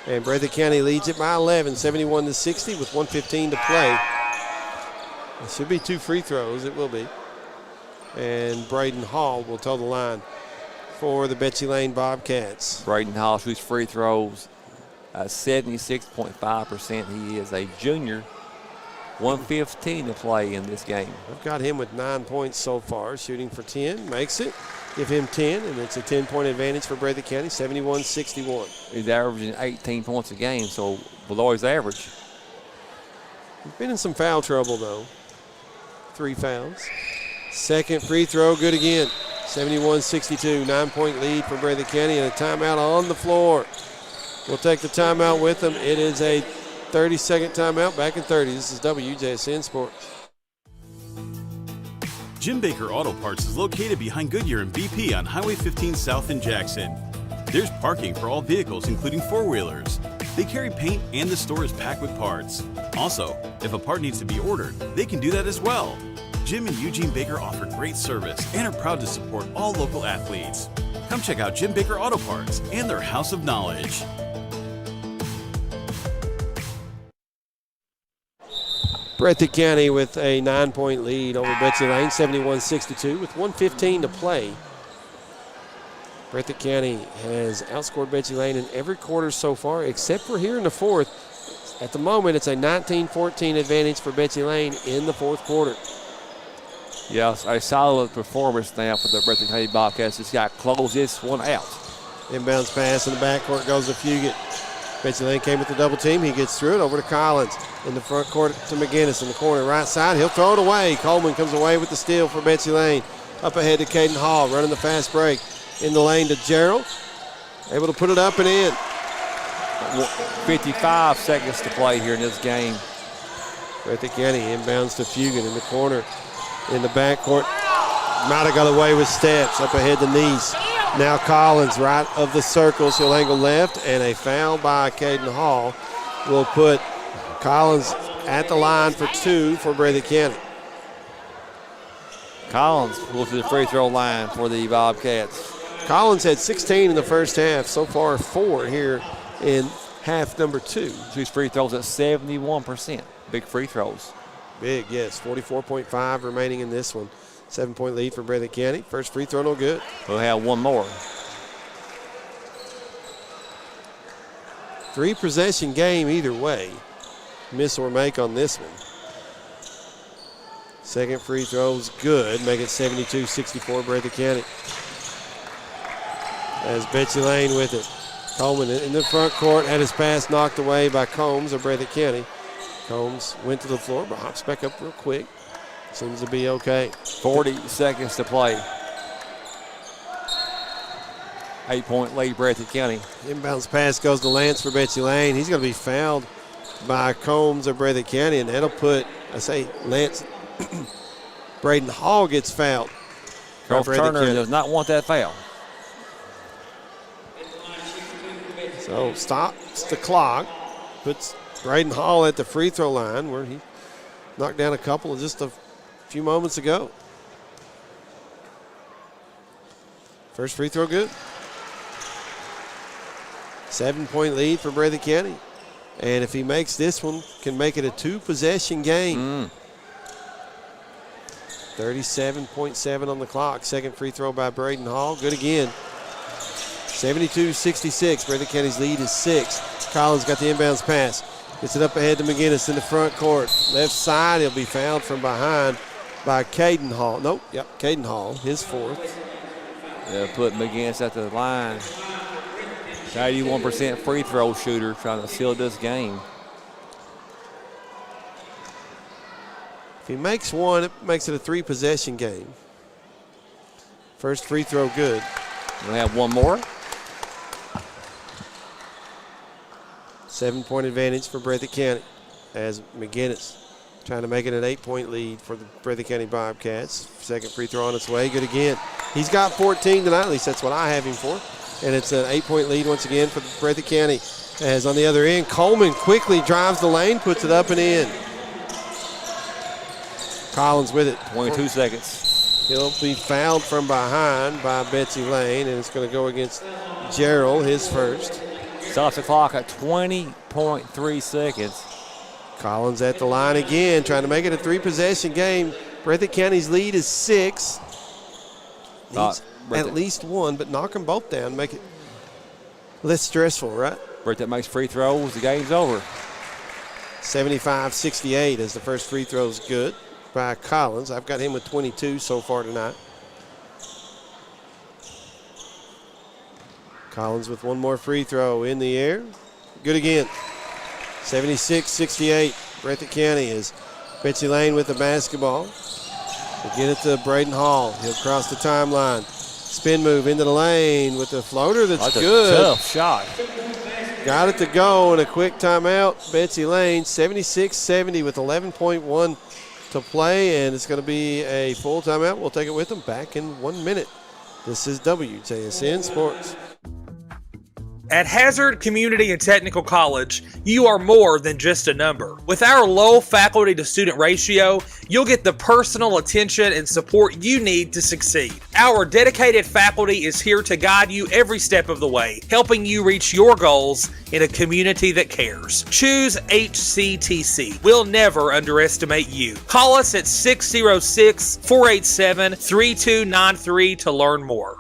And Breathitt County leads it by 11, 71-60 with 1:15 to play. It should be 2 free throws. It will be. And Braden Hall will toe the line for the Betsy Layne Bobcats. Braden Hall shoots free throws at 76.5%. He is a junior. 1:15 to play in this game. I've got him with 9 points so far, shooting for 10, makes it. Give him 10, and it's a 10-point advantage for Breathitt County, 71-61. He's averaging 18 points a game, so below his average. He's been in some foul trouble, though. 3 fouls. Second free throw, good again. 71-62, 9-point lead for Breathitt County, and a timeout on the floor. We'll take the timeout with them. It is a 30-second timeout, back in 30. This is WJSN Sports. Jim Baker Auto Parts is located behind Goodyear and BP on Highway 15 South in Jackson. There's parking for all vehicles, including four-wheelers. They carry paint and the store is packed with parts. Also, if a part needs to be ordered, they can do that as well. Jim and Eugene Baker offer great service and are proud to support all local athletes. Come check out Jim Baker Auto Parts and their House of Knowledge. Breathitt County with a 9-point lead over Betsy Layne, 71-62 with 1:15 to play. Breathitt County has outscored Betsy Layne in every quarter so far, except for here in the fourth. At the moment, it's a 19-14 advantage for Betsy Layne in the fourth quarter. Yes, a solid performance now for the Breathitt County Bobcats. Just got to close this one out. Inbounds pass in the backcourt goes to Fugit. Betsy Layne came with the double team. He gets through it over to Collins. In the front court to McGinnis in the corner right side. He'll throw it away. Coleman comes away with the steal for Betsy Layne. Up ahead to Caden Hall, running the fast break. In the lane to Gerald. Able to put it up and in. 55 seconds to play here in this game. Breathitt County inbounds to Fugit in the corner. In the backcourt. Might have got away with steps. Up ahead to Neese. Now Collins right of the circles. He'll angle left, and a foul by Caden Hall will put Collins at the line for 2 for Breathitt County. Collins goes to the free throw line for the Bobcats. Collins had 16 in the first half. So far 4 here in half number 2. Shoots free throws at 71%. Big free throws. Big, yes. 44.5 remaining in this one. 7-point lead for Breathitt County. First free throw, no good. We'll have one more. 3-possession game either way. Miss or make on this one. Second free throw's good. Make it 72-64 Breathitt County. As Betsy Layne with it. Coleman in the front court had his pass knocked away by Combs of Breathitt County. Combs went to the floor, but hops back up real quick. Seems to be okay. 40 seconds to play. 8-point lead, Breathitt County. Inbounds pass goes to Lance for Betsy Layne. He's going to be fouled by Combs of Breathitt County, and that'll put, Lance, Braden Hall gets fouled. Coach Turner does not want that foul. So stops the clock, puts Braden Hall at the free throw line where he knocked down a couple just a few moments ago. First free throw good. 7-point lead for Breathitt County. And if he makes this one, can make it a 2-possession game. 37.7 on the clock. Second free throw by Braden Hall. Good again. 72-66. Breathitt County's lead is 6. Collins got the inbounds pass. Gets it up ahead to McGinnis in the front court. Left side, he'll be fouled from behind by Caden Hall. Nope, yep, Caden Hall, his 4th. They'll put McGinnis at the line. 81% free throw shooter trying to seal this game. If he makes one, it makes it a 3-possession game. First free throw good. We'll have one more. 7-point advantage for Breathitt County as McGinnis trying to make it an 8-point lead for the Breathitt County Bobcats. Second free throw on its way. Good again. He's got 14 tonight. At least that's what I have him for. And it's an 8-point lead once again for Breathitt County. As on the other end, Coleman quickly drives the lane, puts it up and in. Collins with it. 22 seconds. He'll be fouled from behind by Betsy Layne, and it's going to go against Gerald, his first. Stops the clock at 20.3 seconds. Collins at the line again, trying to make it a 3-possession game. Breathitt County's lead is 6. Needs at least one, but knock them both down, make it less stressful, right? Breathitt makes free throws, the game's over. 75-68 as the first free throw is good by Collins. I've got him with 22 so far tonight. Collins with one more free throw in the air. Good again. 76-68. Breathitt County is Betsy Layne with the basketball. We'll get it to Braden Hall. He'll cross the timeline. Spin move into the lane with the floater that's good. Tough shot. Got it to go and a quick timeout. Betsy Layne, 76-70 with 11.1 to play, and it's going to be a full timeout. We'll take it with them back in 1 minute. This is WJSN Sports. At Hazard Community and Technical College, you are more than just a number. With our low faculty to student ratio, you'll get the personal attention and support you need to succeed. Our dedicated faculty is here to guide you every step of the way, helping you reach your goals in a community that cares. Choose HCTC. We'll never underestimate you. Call us at 606-487-3293 to learn more.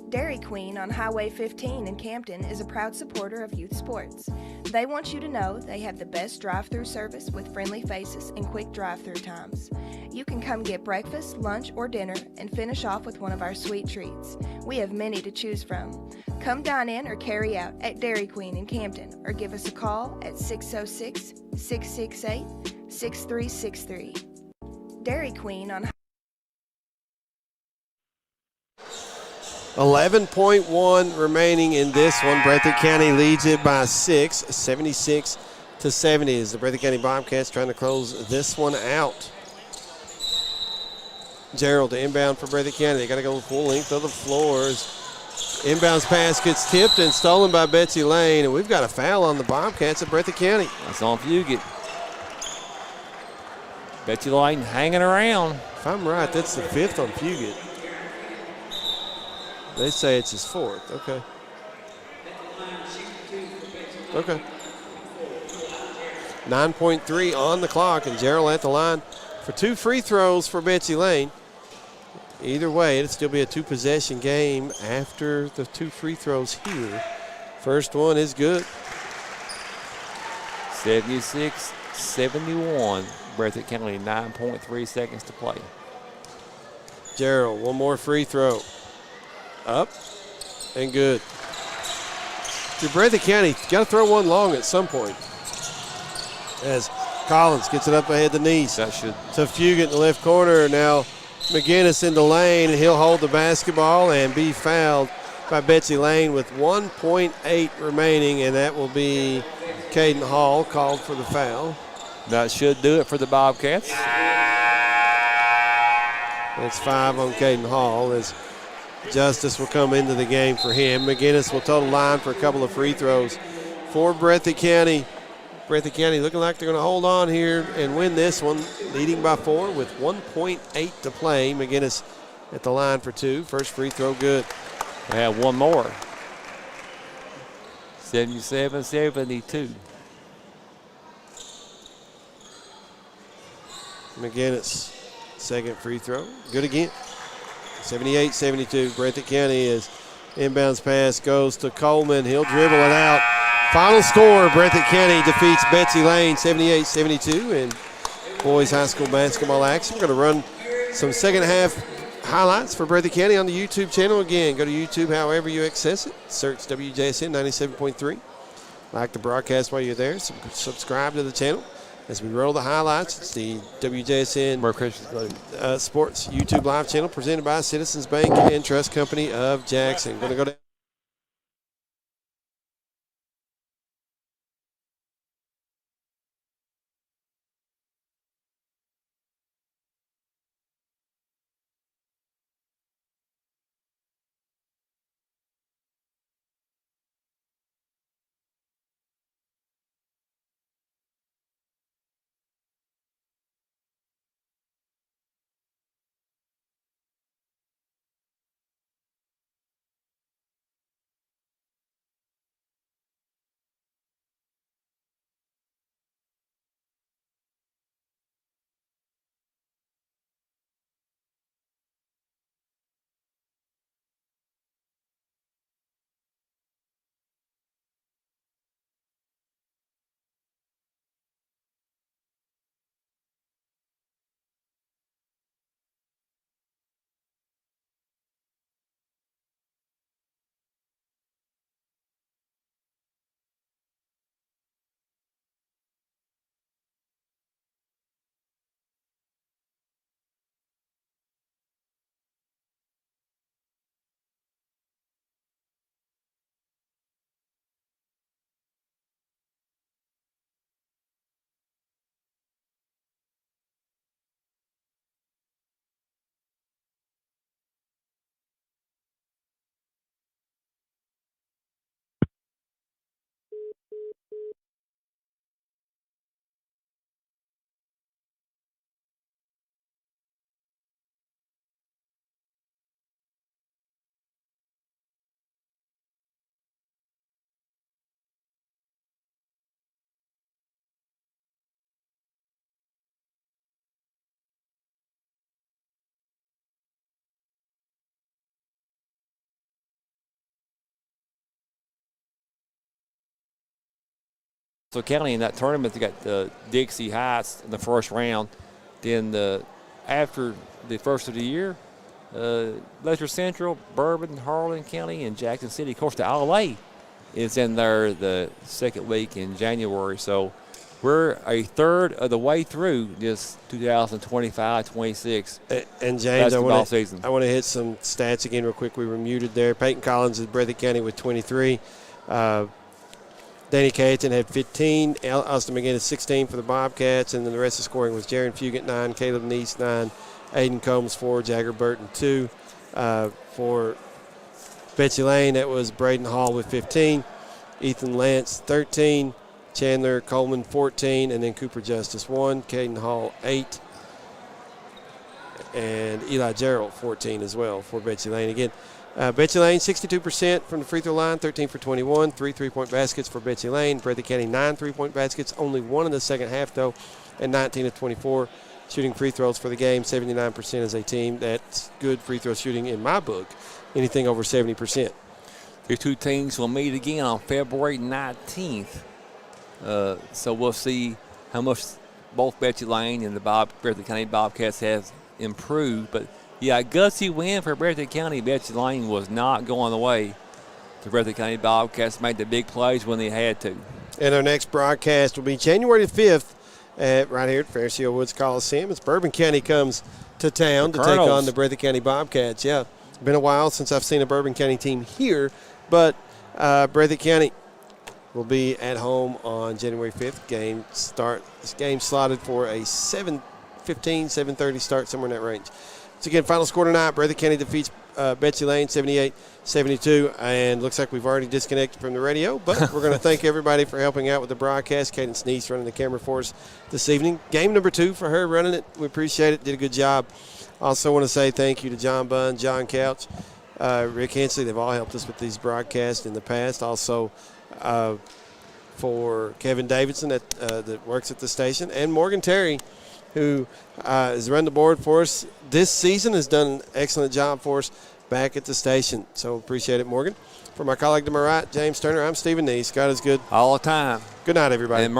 Dairy Queen on Highway 15 in Campton is a proud supporter of youth sports. They want you to know they have the best drive-through service with friendly faces and quick drive-through times. You can come get breakfast, lunch, or dinner and finish off with one of our sweet treats. We have many to choose from. Come dine in or carry out at Dairy Queen in Campton or give us a call at 606-668-6363. Dairy Queen on 11.1 remaining in this one. Breathitt County leads it by 6, 76-70 as the Breathitt County Bobcats trying to close this one out. Gerald to inbound for Breathitt County. They got to go full length of the floors. Inbounds pass gets tipped and stolen by Betsy Layne, and we've got a foul on the Bobcats at Breathitt County. That's on Fugit. Betsy Layne hanging around. If I'm right, that's the 5th on Fugit. They say it's his 4th. Okay. Okay. 9.3 on the clock, and Gerald at the line for 2 free throws for Betsy Layne. Either way, it'll still be a 2-possession game after the 2 free throws here. First one is good. 76-71. Breathitt County, 9.3 seconds to play. Gerald, one more free throw. Up and good. If you're Breathitt County, you got to throw one long at some point. As Collins gets it up ahead the knees. That should. To Fugit in the left corner. Now McGinnis in the lane, and he'll hold the basketball and be fouled by Betsy Layne with 1.8 remaining, and that will be Caden Hall called for the foul. That should do it for the Bobcats. That's 5 on Caden Hall as Justice will come into the game for him. McGinnis will total line for a couple of free throws for Breathitt County. Breathitt County looking like they're going to hold on here and win this one, leading by 4 with 1.8 to play. McGinnis at the line for 2. First free throw good. They have one more. 77-72. McGinnis, second free throw. Good again. 78-72. Breathitt County is inbounds pass goes to Coleman. He'll dribble it out. Final score, Breathitt County defeats Betsy Layne 78-72 in boys high school basketball action. We're going to run some second half highlights for Breathitt County on the YouTube channel. Again, go to YouTube however you access it. Search WJSN 97.3. Like the broadcast while you're there. Subscribe to the channel. As we roll the highlights, it's the WJSN Sports YouTube live channel presented by Citizens Bank and Trust Company of Jackson. Going to go down. So County in that tournament, they got Dixie Heights in the first round. Then after the first of the year, Leicester Central, Bourbon, Harlan County, and Jackson City. Of course, the LA is in there the second week in January. So we're a third of the way through this 2025-26 and James, basketball season. I want to hit some stats again real quick. We were muted there. Peyton Collins of Breathitt County with 23. Danny Cayetan had 15. Austin McGinn 16 for the Bobcats. And then the rest of the scoring was Jaron Fugit, 9. Caleb Neese, 9. Aiden Combs, 4. Jagger Burton, 2. For Betsy Layne, that was Braden Hall with 15. Ethan Lance, 13. Chandler Coleman, 14. And then Cooper Justice, 1. Caden Hall, 8. And Eli Gerald, 14 as well for Betsy Layne. Again, Betsy Layne, 62% from the free throw line, 13 for 21, 3 3-point baskets for Betsy Layne. Breathitt County, 9 3-point baskets, only 1 in the second half, though, and 19 of 24 shooting free throws for the game, 79% as a team. That's good free throw shooting in my book, anything over 70%. These two teams will meet again on February 19th. So we'll see how much both Betsy Layne and the Breathitt County Bobcats have improved. But, yeah, a gutsy win for Breathitt County. Betsy Layne was not going away. The Breathitt County Bobcats made the big plays when they had to. And our next broadcast will be January 5th right here at Fairfield Woods Coliseum. As Bourbon County comes to town to take on the Breathitt County Bobcats. Yeah, been a while since I've seen a Bourbon County team here, but Breathitt County will be at home on January 5th. This game slotted for a 7:15, 7:30 start, somewhere in that range. So, again, final score tonight, Breathitt County defeats Betsy Layne 78-72, and looks like we've already disconnected from the radio, but we're going to thank everybody for helping out with the broadcast. Cadence Neese running the camera for us this evening. Game number 2 for her running it. We appreciate it. Did a good job. Also want to say thank you to John Bunn, John Couch, Rick Hensley. They've all helped us with these broadcasts in the past. Also for Kevin Davidson that works at the station, and Morgan Terry, who has run the board for us this season, has done an excellent job for us back at the station. So appreciate it, Morgan. For my colleague to my right, James Turner, I'm Stephen Neese. God is good all the time. Good night, everybody. And